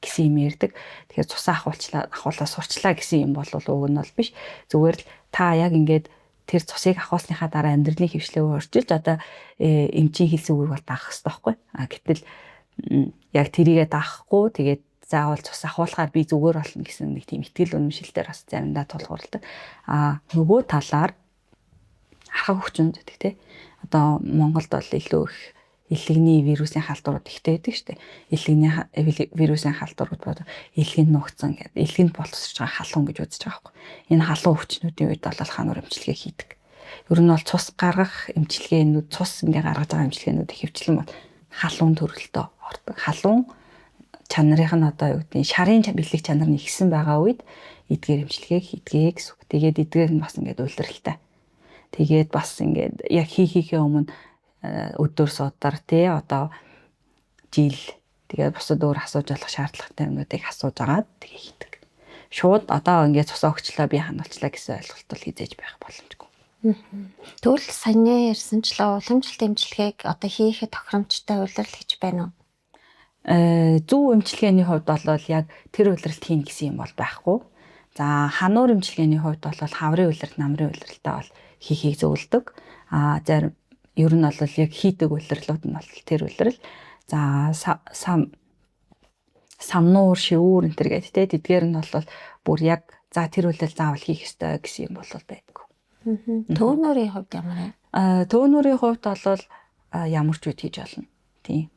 гэсэн юм ярьдаг. Тэгэхээр цусаа ахуулаа сурчлаа гэсэн юм бол уг нь бол биш. Зүгээр л та яг ингээд тэр цусыг ахуулсныхаа дараа амьдралын хөвшлөө өөрчилж одоо эмчийн хэлсэн үгийг бол даах хэрэгтэй байхгүй. Гэтэл яг тэрийгээ даахгүй тэгээд заавал цус ахуулахаар би зүгээр болно гэсэн нэг тийм итгэл үнэмшилтээр бас заримдаа тулгуурладаг. Нөгөө талаар харах хүчинд гэдэг те. Одоо Монголд бол илүү их илэгний вирусын халдварууд ихтэй байдаг шүү дээ. Илэгний вирусын халдварууд бод илгэнд нуугдсан гэдэг. Илгэнд боловсрож байгаа халуун гэж үзэж байгаа байхгүй. Энэ халуун өвчнүүдийн үед бол хануур эмчилгээ хийдэг. Ер нь бол цус гаргах эмчилгээнүүд, цус ингээ гаргаж байгаа эмчилгээнүүд ихэвчлэн бол халуун төрөлтөө ордог. Халуун чанарын нь одоо юу гэдэг нь шарын бэлэг чанар нь ихсэн байгаа үед эдгээр эмчилгээг хийдгээ гэсэн үг. Тэгээд эдгээр нь бас ингээд улиралтай. Тэгээд бас ингээд яг хийхээ өмнө өдөр судар тий одоо жил тэгээд бусад өөр асууж болох шаардлагатай юмнуудыг асууж агаад тэгээ хийдэг. Шууд одоо ингээд цусаа өгчлөө би хануулчлаа гэсэн ойлголт бол хизээж байх боломжгүй. Тэгвэл саяны ярьсанчлаа уламжлалт эмчилгээг одоо хийхэд тохиромжтой улирал гэж байна уу? Зөв эмчилгээний хувьд бол яг тэр улиралт хийн гэсэн юм бол байхгүй. За хануур эмчилгээний хувьд бол хаврын улиралт, намрын улиралтай бол хийхийг зөвлөдөг. Зарим ер нь бол яг хийдэг улирлууд нь бол тэр улирал. За самнуур, шивүүр энэ төр гэдэг те тэдгээр нь бол бүр яг за тэр улирал заавал хийх ёстой гэсэн юм бол байдаггүй. Төөнүүрийн хувьд ямар вэ? Төөнүүрийн хувьд бол ямар ч үед хийж болно. Тийм.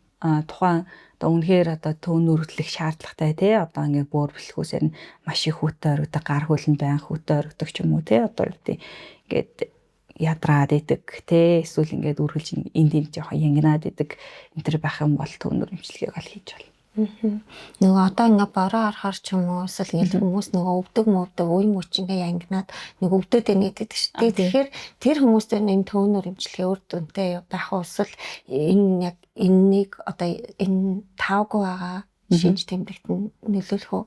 Тухайн одоо үнэхээр одоо төөнүүрлэх шаардлагатай тий одоо ингээд бөөр бэлхүүсээр нь маш их хүүтэй орогддог, гар хөлн байн хүүтэй орогддог ч юм уу тий одоо ингээд ядраад идэг тий эсвэл ингээд үргэлж энд жоохон янгинаад идэг энэ төр байх юм бол төөнүүр эмчилгээг бол хийж болно. Нөгөө одоо ингээ бороо орохоор ч юм уу эсвэл ингээд хүмүүс нөгөө өвдөг үе мөч ингээ янгинаад нэг өвдөд нэгэдэг шүү дээ. Тэгэхээр тэр хүмүүстээ энэ төөнүүр эмчилгээ үр дүнтэй байх уу эсвэл энэ яг энэнийг одоо энэ тавгүй байгаа шинж тэмдэгт нөлөөлөх үү?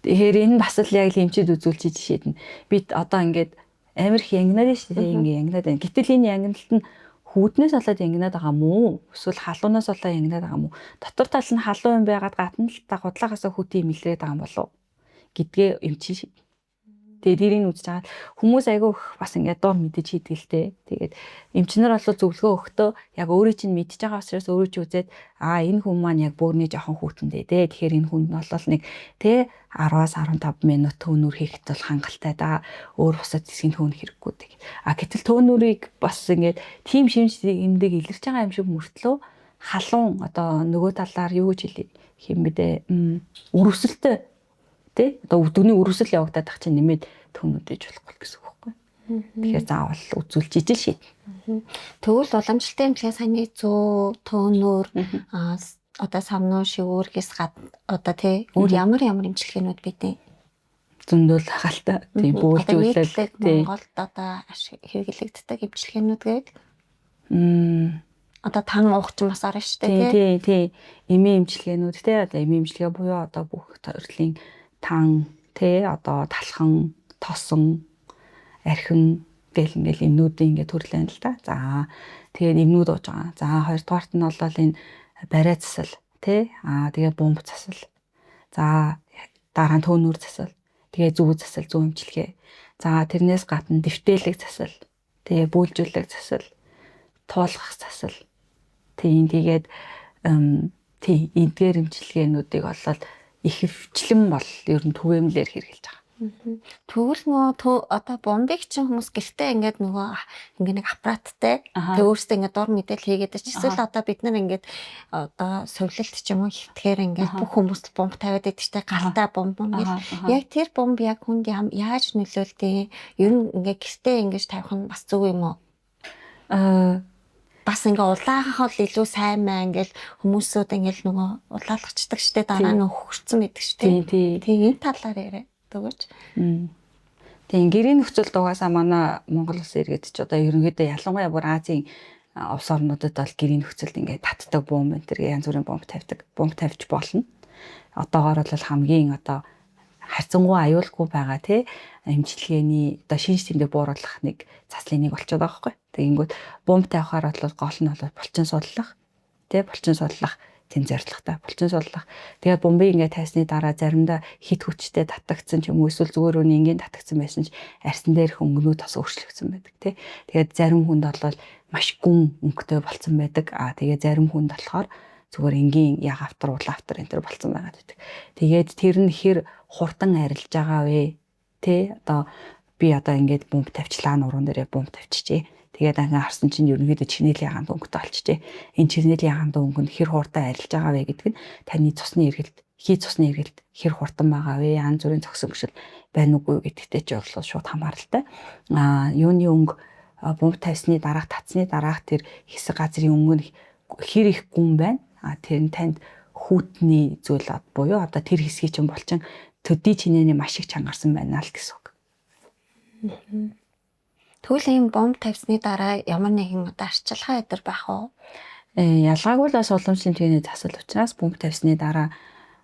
Тэгэхээр энэ бас л яг л эмчид үзүүлж жишээд нь бид одоо ингээд амар их янгинаад шүү дээ. Ингээ янгинаад байна. Гэтэл энэ янгиналт нь хүүднээс болоод янгинаад байгаа мó эсвэл халуунаас болоод янгинаад байгаа мó дотор тал нь халуун юм байгаад гадна талаа худлаагаас хүүтийн имлрээд байгаа юм болов гэдгээ эмчи шийд. Тэгээд дэрийг үзэж байгаа хүмүүс айгүй их бас ингээд дор мэдэж хийдгэлтэй. Тэгээд эмчнэр бол зөвлөгөө өгөхдөө яг өөрөө чинь мэдж байгаа учраас өөрөө чи үзээд энэ хүн маань яг бөөрний жоохон хүүтэндээ дээ. Тэгэхээр энэ хүнд нь бол нэг тэ 10-аас 15 минут төөнүүр хийхэд бол хангалттай да. Өөр бусад хэсгийн төөн хэрэггүй дээ. Гэтэл төөнүүрийг бас ингээд тим шимж эмдэг илэрч байгаа юм шиг мөртлөө халуун одоо нөгөө талаар юу гэж хэлээ хэм бэ үрвсэлтэй тэ одоо өвдөгний үрвсэл явагдаад тах чинь нэмээд төөнүүдэж болохгүй гэсэн үг байхгүй. Тэгэхээр заавал үзүүлж ижил шийд. Тэгвэл уламжлалт эмчилгээ саяны 100 төөнүүр одоо самнуу шивүүргээс гадна одоо тий өөр ямар эмчилгээнүүд бидээ зөндөл хагалтай. Тийм бөөлжүүлэлт Монголд одоо хэрэглэгддэг эмчилгээнүүд гээд одоо тан уух ч бас орно шүү дээ тий. Эмийн эмчилгээнүүд те одоо эмийн эмчилгээ буюу одоо бүх төрлийн тан те одоо талхан, тосон, архин гэл ингээл эмнүүдийн ингээд төрлөө л да. За тэгээд эмнүүд ууж байгаа. За хоёрдугаарт нь бол энэ бариа засал тий. Тэгээд бомб засал. За дараа нь төөнүүр засал. Тэгээ зүү засал, зүү эмчилгээ. За тэрнээс гадна дэвтээлэг засал. Тэгээ бүүлжүүлэг засал. Туулгах засал. Тэгээд эдгээр эмчилгээнүүдийг болол их хвчлэн бол ер нь түгээмлэр хэрэгжилж байгаа. Тэгвэл нөгөө одоо бомбыг чинь хүмүүс гэртээ ингээд нөгөө ингээ нэг аппараттай тэг өөрсдөө ингээд дур мэдээл хийгээд ч эсвэл одоо бид нар ингээд одоо сувлалт ч юм уу тэгэхээр ингээд бүх хүмүүс бомб тавиад байдаг штэ галтай бомб ингээд яг тэр бомб яг хүнд яаж нөлөөлдөг ер нь ингээд гэртээ ингэж тавих нь бас зөв юм уу? Бас ингээ улаахад илүү сайн маа ингээл хүмүүсүүд ингээл нөгөө улаалгачдаг штэ дараа нь хөрцөн байдаг штэ. Тийм энэ талаар яриа дөгөөч. Тийм гэрийн нөхцөлд угаасаа манай Монгол улсын иргэд ч одоо ерөнхийдөө ялангуяа бүр Азийн улс орнуудад бол гэрийн нөхцөлд ингээ татдаг бомб энэ төр янз бүрийн бомб тавьдаг. Бомб тавьж болно. Одоогоор бол хамгийн одоо харьцангуй аюулгүй байгаа тий эмчилгээний одоо шинж тэмдэг бууруулах нэг заслын нэг болчиход байгаа байхгүй. Тэгэнгүүт бомб тавихаар бол гол нь бол булчин судлах тий булчин судлах тэм зорилготой булчин судлах. Тэгээд бомбыг ингээ тайсны дараа заримдаа хит хүчтэй татагдсан ч юм уу эсвэл зүгээр өөний ингийн татагдсан байсан ч арьсан дээрх өнгөнүүд бас өөрчлөгдсөн байдаг тий. Тэгээд зарим хүнд бол маш гүн өнгөтэй болцсон байдаг. Тэгээд зарим хүнд болохоор зүгээр энгийн яг автар улаавтар энэ төр болцсон байгаа гэдэг. Тэгээд тэр нь хэр хурдан арилж байгаа вэ? Тэ одоо би одоо ингээд бомб тавьчлаа нуруунд дээрээ бомб тавьчихжээ. Тэгээд ангаа харсан чинь ерөнхийдөө чинээлийн ягаанд өнгөтэй болчихжээ. Энэ чинээлийн ягаанд өнгө нь хэр хурдан арилж байгаа вэ гэдэг нь таны цусны эргэлт, хий цусны эргэлт хэр хурдан байгаа вэ? Янз бүрийн зөксөнгөшл байна уугүй гэдэгтэй ч орлоо шууд хамааралтай. Юуны өнгө бомб тавьсны дараах татсны дараах тэр хэсэг газрын өнгө нь хэр их гүн байна? Тэр нь танд хүүтний зүйл буюу одоо тэр хэсгийг чинь болчин төдий чинээний маш их чангарсан байна л гэсэн үг. Тэгвэл ийм бомб тавьсны дараа ямар нэгэн одоо арчилгаа өдр байх уу? Ялгаагүй л бас уламжлалын төвний засал учраас бомб тавьсны дараа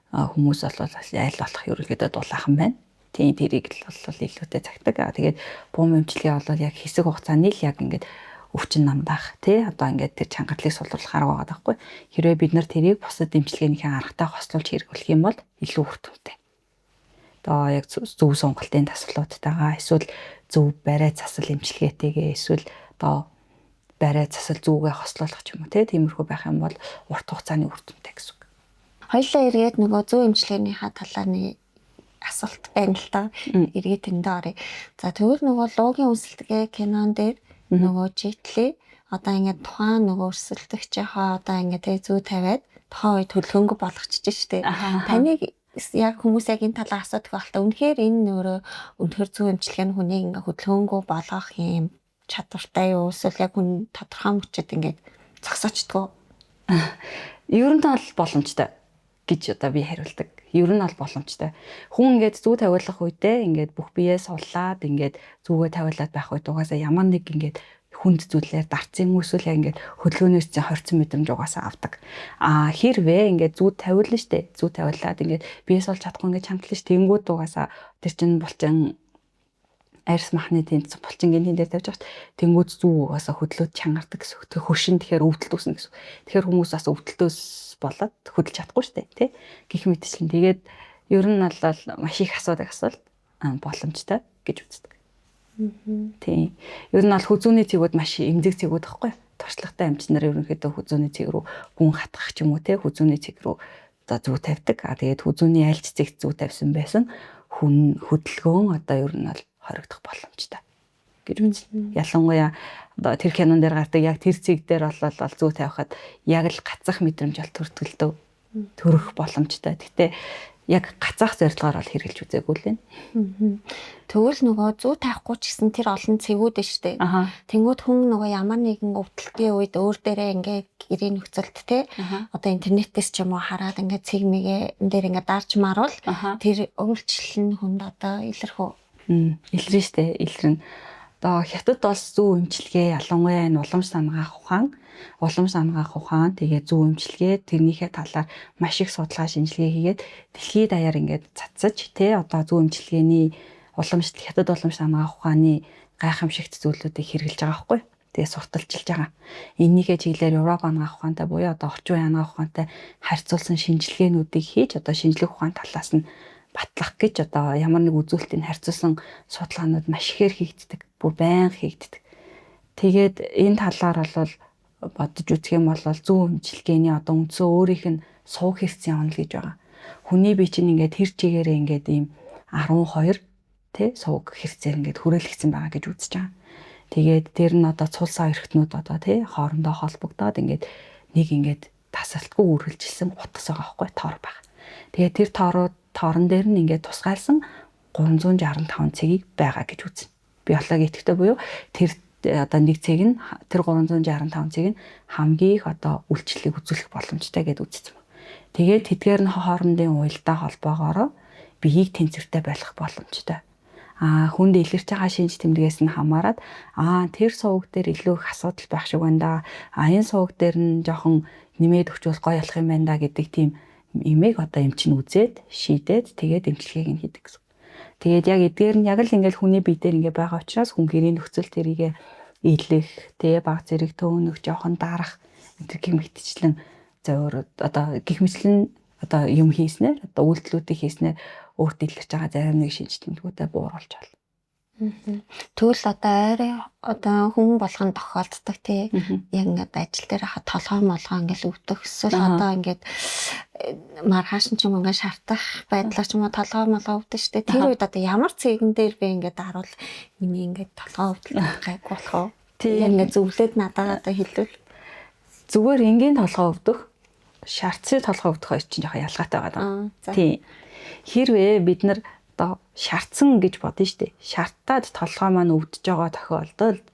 хүмүүс бол аль болох ерөнхийдөө дулаахан байна. Тийм тэрийг л бол илүүтэй цагтдаг. Тэгээд бомб эмчилгээ бол яг хэсэг хугацааны л яг ингээд өвчин намдаах тий одоо ингээд тэр чангарлыг сулруулах арга байгаа даахгүй. Хэрвээ бид нар тэрийг бусад эмчилгээнийхээ аргатай хослуулж хэрэглэх юм бол илүү үр дүнтэй. Одоо яг зөв сонголтын тасалбаруудтайгаа эсвэл зөв бариа засал эмчилгээтэйгээ эсвэл одоо бариа засал зүгээ хослуулах ч юм уу тиймэрхүү байх юм бол урт хугацааны үр дүнтэй гэсэн үг. Хоёлаа эргээд нөгөө зөв эмчилгээнийхээ талаар нэг асуулт байна л та. Эргээд тэндээ оръё. За тэгвэл нөгөө луугийн үнсэлтгээ кинон дээр нөгөө чиглэлээ одоо ингээд тухайн нөгөө өрсөлдөгчийнхөө одоо ингээд тэг зүү тавиад тухайн үед төлөвлөнгө болгочихж штэ. Таныг яг хүмүүс яг энэ талаар асуудаг байхтаа үнэхээр энэ нөрөө өнөхөр зүү эмчилгээ нь хүнийг ингээд хөдөлгөөнгөө болгох юм чадвартай юу эсвэл яг хүн тодорхой мөчөд ингээд зогсоочдгоо. Ер нь бол боломжтой гэж одоо би хариулдаг. Ер нь бол боломжтой. Хүн ингээд зүү тавиулах үедээ ингээд бүх биеэ суллаад ингээд зүүгээ тавиулаад байх үед угаасаа ямар нэг ингээд хүнд зүйлээр дарцсан юм эсвэл яг ингээд хөдөлгөөнөөс чинь хорцсон мэдрэмж угаасаа авдаг. Хэрвээ ингээд зүү тавиулна штэ. Зүү тавиулаад ингээд биеэ сулж чадахгүй ингээд чамдлаж тэнгүүд угаасаа тэр чинь булчин арьс махны тэнц булчингийн тэн дээр тавьж байгаа. Тэнгүүд зүү угаасаа хөдлөөд чангардаг гэсэн үг. Хөшин тэгэхээр өвдөлт үүснэ гэсэн үг. Тэгэхээр хүмүүс бас өвдөлтөөс болоод хөдөлж чадахгүй штэ тий. Гэх мэтчлэн тэгээд ер нь бол маш их асуудаг асуулт боломжтой гэж үздэг. Тийм. Ер нь бол хүзүүний цэгүүд маш эмзэг цэгүүд байхгүй. Туршлагатай эмчнэр ерөнхийдөө хүзүүний цэг рүү гүн хатгах ч юм уу тий хүзүүний цэг рүү одоо зүү тавьдаг. Тэгээд хүзүүний альч цэгт зүү тавьсан байсан хүн хөдөлгөөн одоо ер нь бол хоригдох боломжтой гэж үзнэ. Ялангуяа одоо тэр кинон дээр гардаг яг тэр цэг дээр бол зүү тавихад яг л гацах мэдрэмж бол төртгөлдөө төрөх боломжтой. Гэтэ яг гацаах зорилгоор бол хэрэгжилж үзээгүй л байна. Тэгвэл нөгөө зүү тайхгүй ч гэсэн тэр олон цэгүүд нь штэ. Тэнгүүд хүн нөгөө ямар нэгэн өвдөлтийн үед өөр дээрээ ингээд гэрээ нөхцөлт те одоо интернетээс ч юм уу хараад ингээд цэг мэгээ энэ дээр ингээд дарж марвал тэр өөрчлөл нь хүнд одоо илэрхүү. Илэрнэ штэ, илэрнэ. Одоо хятад бол зүү эмчилгээ ялангуяа энэ уламж сангаах ухаан тэгээ зүү эмчилгээ тэрнийхээ талаар маш их судалгаа шинжилгээ хийгээд дэлхийд даяар ингээд цацаж те одоо зүү эмчилгээний хятад уламж сангаах ухааны гайхамшигт зүйлүүдийг хэрэгжилж байгаа байхгүй. Тэгээ сурталчилж байгаа. Эннийхээ чиглэлээр Европ ангаах ухаантай буюу одоо орчин үеийн ангаах ухаантай харьцуулсан шинжилгээнүүдийг хийж одоо шинжлэх ухаан талаас нь батлах гэж одоо ямар нэг үзүүлэлтийг харьцуулсан судалгаанууд маш ихээр хийгддэг. Бүр байнга хийгддэг. Тэгээд энэ талаар бол бодож үзэх юм бол зүү эмчилгээний одоо үндсөө өөрийнх нь сувг хэрэгцээ онол гэж байгаа. Хүний бие чинь ингээд тэр чигээрээ ингээд ийм 12 тий сувг хэрэгцээ ингээд хүрээлэгдсэн байгаа гэж үзэж байгаа. Тэгээд тэр нь одоо цулсаа эргэтнүүд одоо тий хоорондоо холбогдоод ингээд нэг ингээд тасалтгүй үргэлжилсэн утас байгаа байхгүй тоор байгаа. Тэгээд тэр тоорон дээр нь ингээд тусгайлсан 365 цэгийг байгаа гэж үзнэ. Биологи идэвхтэй буюу тэр одоо нэг цэг нь тэр 365 цэг нь хамгийн их одоо үйлчлэлийг үзүүлэх боломжтой гэдээ үзсэн юм. Тэгээд тэдгээр нь хоорондын уялдаа холбоогоор биеийг тэнцвэртэй байлгах боломжтой. Хүнд илэрч байгаа шинж тэмдгээс нь хамаарат тэр сувг дээр илүү их асуудал байх шиг байна да. Энэ сувг дээр нь жоохон нэмээд өгчвөл гоё болох юм байна да гэдэг тийм имийг одоо эмч нь үзээд шийдээд тэгээд эмчилгээг нь хийдэг гэсэн. Тэгээд яг эдгээр нь яг л ингээл хүний бие дээр ингээ байгаа учраас хүн гэрийн нөхцөл тэрийг илэх, тэгээ баг зэрэг төөнөх, жоохон дарах энэ гэх мэтчлэн зөөр одоо гих мэтлэн одоо юм хийснээр одоо үйлдэлүүдийг хийснээр өөрт илэрч байгаа зарим нэг шинж тэмдгүүдэд бууруулж байна. Тэгвэл одоо ойрын одоо хүн болгон тохиолддог тий яг ингээд ажил дээр хаа толгой молгоо ингээд өвдөх эсвэл одоо ингээд маргааш нь ч юм ингээд шартах байдлаар ч юм уу толгой молгоо өвдөн штэ тэр үед одоо ямар цэгэн дээр би ингээд дарвал миний ингээд толгой өвдөлт гайгүй болох уу тий ингээд зөвлөд надад одоо хэлвэл зүгээр энгийн толгой өвдөх шартцын толгой өвдөх хоёр чинь жоохон ялгаатай байгаа. Тий хэрвээ бид нар одоо шаардсан гэж бодно шүү дээ. Шарттаад толгой маань өвдөж байгаа тохиолдолд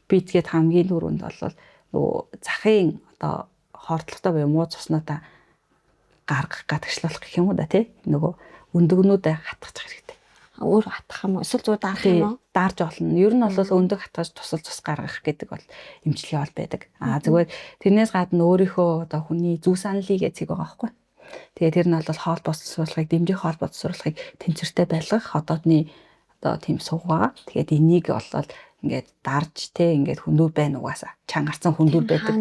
бидгээд хамгийн түрүүнд бол нөгөө захын одоо хордлоготой буюу муу цуснуудаа гаргах гадагшлуулах гэх юм уу да тий. Нөгөө өндөгнүүдээ хатгах хэрэгтэй. Өөр хатгах юм уу? Эсвэл зүгээр дарах юм уу? Дарж болно. Ер нь бол өндөг хатгаж тусал цус гаргах гэдэг бол эмчилгээ бол байдаг. Зүгээр тэрнээс гадна өөрийнхөө одоо хүний зүү саналыг эцэг байгаа байхгүй. Тэгээ тэр нь бол хоол боловсруулахыг дэмжих хоол боловсруулахыг тэнцвэртэй байлгах одоодны одоо тийм сувгаа. Тэгээд энийг бол ингээд дарж те ингээд хүндүүд байна угаасаа. Чангарсан хүндүүд байдаг.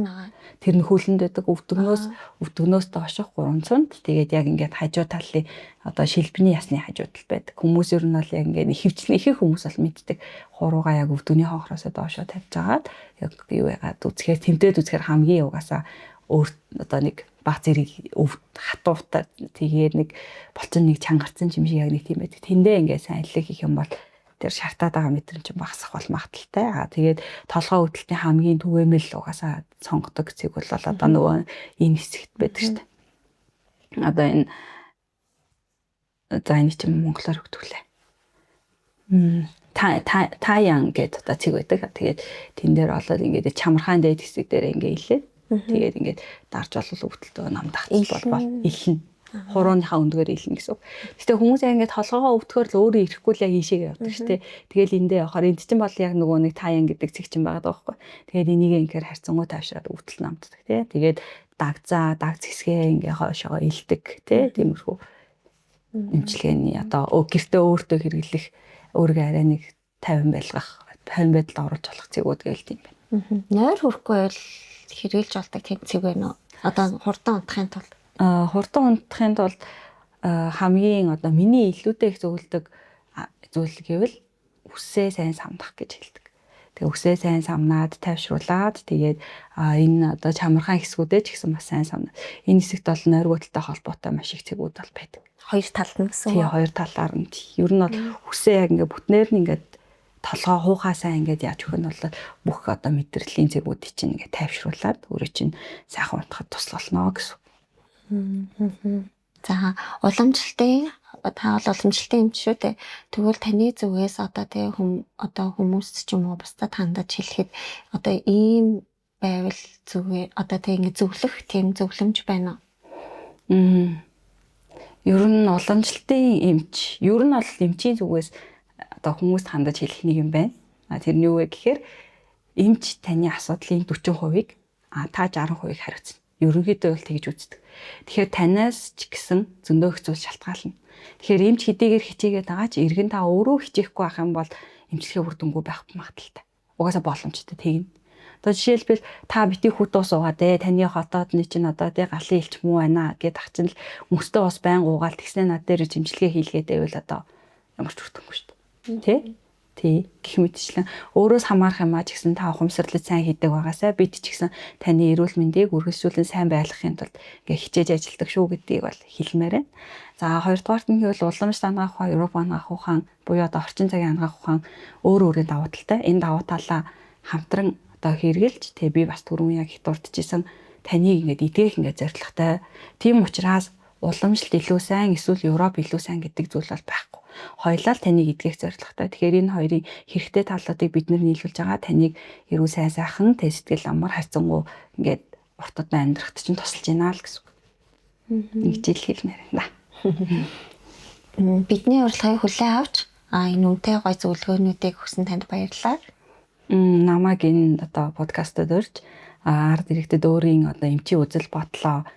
Тэр нь хөлөнд байдаг өвдгнөөс доошох 3 цунт. Тэгээд яг ингээд хажуу талын одоо шилбэний ясны хажуу тал байдаг. Хүмүүс ер нь бол яг ингээд ихэвчлэн ихэнх хүмүүс бол мэддэг. Хуруугаа яг өвдгөний хоохроосоо доошоо тавьж агаад яг юу яагаад үзэхээр тэмдээд үзэхээр хамгийн угаасаа өөр одоо нэг баг зэрэг хатуутаа тэгээд нэг болцон нэг чангарсан юм шиг яг нэг тийм байдаг. Тэндээ ингээд сайн аллах хийх юм бол тэр шартаад байгаа мэдрэмж багасах бол магадaltaй. Тэгээд толгой өвдөлтийн хамгийн түгээмэл угаасаа сонгодог цэг бол одоо нөгөө энэ хэсэгт байдаг шүү дээ. Одоо энэ за энэ чинь монголоор өгдөглээ. Таян гэдэг одоо цэг байдаг. Тэгээд тэн дээр болоод ингээд чамархан дээд хэсэг дээр ингээд илээ. Тэгээд ингээд дарж болол өвдөлтөө намдах болбол илнэ. Хурууныхаа өндгөр илнэ гэсэн. Гэтэ хүмүүс яг ингээд толгоогоо өвдөхөөр л өөрөө ирэхгүй л яг ийшээгээ явдаг шүү дээ. Тэгэл эндээ явахаар энд чинь бол яг нөгөө нэг таян гэдэг цэг чинь байгаа байхгүй. Тэгээд энийг ингээд харьцангуй тавьшраад өвдөлт намддаг тий. Тэгээд даг зэсгээ ингээд хоошоо илдэг тий. Тиймэрхүү эмчилгээний одоо гэртээ өөртөө хэрэглэх өөрийгөө арай нэг 50 байдалд оруулж болох цэгүүд гээл тийм байна. Нойр хүрэхгүй бол хэрэгжилж болдог тийм цэг байна уу? Одоо хурдан унтахын тулд хурдан унтахын тулд хамгийн одоо миний илүүтэй их зөвлөдөг зүйл гэвэл үсээ сайн самнах гэж хэлдэг. Тэгээ үсээ сайн самнаад тайвшруулад тэгээд энэ одоо чамархан хэсгүүдээ ч гэсэн бас сайн самнаад энэ хэсэгт бол нойр гуйталтай холбоотой маш их цэгүүд бол байдаг. Хоёр талд нь гэсэн. Тий, хоёр талаар нь. Ер нь бол үсээ яг ингээ бүтнээр нь ингээд толгоо хуухаасаа ингээд яаж өгөх нь бол бүх одоо мэдрэлийн цэгүүдийг чинь ингээд тайвшруулад өөрөө чинь сайхан унтахад туслалноо гэсэн. За уламжлалтын та бол уламжлалтын эмч шүү дээ. Тэгвэл таны зүгээс одоо тэг хүмүүс ч юм уу бусдад хандаж хэлэхэд одоо ийм байвал зүгээр одоо тэг ингэ зөвлөх тийм зөвлөмж байна уу? Ер нь уламжлалтын эмч, ер нь бол эмчийн зүгээс одоо хүмүүст хандаж хэлэх нэг юм байна. Тэр нь юу вэ гэхээр эмч таны асуудлын 40%-ийг та 60%-ийг хариуцна. Ерөнхийдөө бол тэгж үздэг. Тэгэхээр танаас ч гэсэн зөндөө их зүйл шалтгаална. Тэгэхээр эмч хэдийгээр хичээгээд байгаа ч эргэн та өөрөө хичээхгүй байх юм бол эмчилгээ бүр дөнгөө байх магадaltaй. Угаасаа боломжтой тэгнэ. Одоо жишээлбэл та бити хүүтөө суугаад таны хотоодны чинь одоо галын илч муу байна гэд ах чинь л мөстөө бас байн гуугаал тэгснэ над дээр эмчилгээ хийлгээд байвал одоо ямар ч хүртэхгүй шүү дээ. Тий. Гэх мэтчлэн өөрөөс хамаарах юм а ч гэсэн та ухамсарлаж сайн хийдэг байгаасаа бид ч гэсэн таны эрүүл мэндийг үргэлжлүүлэн сайн байлгахын тулд ингээ хичээж ажилладаг шүү гэдгийг бол хэлмээр байна. За хоёрдугаарт нь гэвэл уламж дангаах ухаан, Европ ангаах ухаан буюу одоо орчин цагийн ангаах ухаан өөр өөрийн давуу талтай. Энэ давуу талаа хамтран одоо хэрэгжилж би бас түрүүн яг хитурдчихсан таныг ингээд эдгэх ингээд зорилготой. Тийм учраас уламжлалт илүү сайн эсвэл Европ илүү сайн гэдэг зүйл бол байхгүй. Хоёулаа л таныг эдгэх зорилготой. Тэгэхээр энэ хоёрын хэрэгтэй талуудыг бид нэр нийлүүлж байгаа таныг эрүү сайн сайхан сэтгэл амар хайцангуу ингээд урт удаан амьдрахт чинь тусалж байна л гэсэн. Нэг жил хэлмээр байна. Бидний урилгыг хүлээн авч энэ үнэтэй гой зөвлөгөөнүүдийг өгсөн танд баярлалаа. Намайг энэ одоо подкастад урьж ард иргэдэд өөрийн одоо эмчийн үзэл бодлоо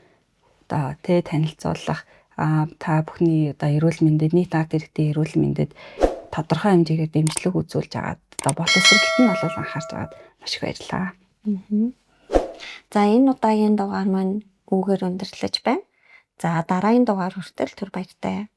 одоо танилцуулах та бүхний одоо эрүүл мэндэд нийт ард иргэдийн эрүүл мэндэд тодорхой хэмжээгээр дэмжлэг үзүүлж агаад одоо боловсролт нь бол анхаарч агаад маш их баярлалаа. За энэ удаагийн дугаар маань үүгээр өндөрлөж байна. За дараагийн дугаар хүртэл түр баяртай.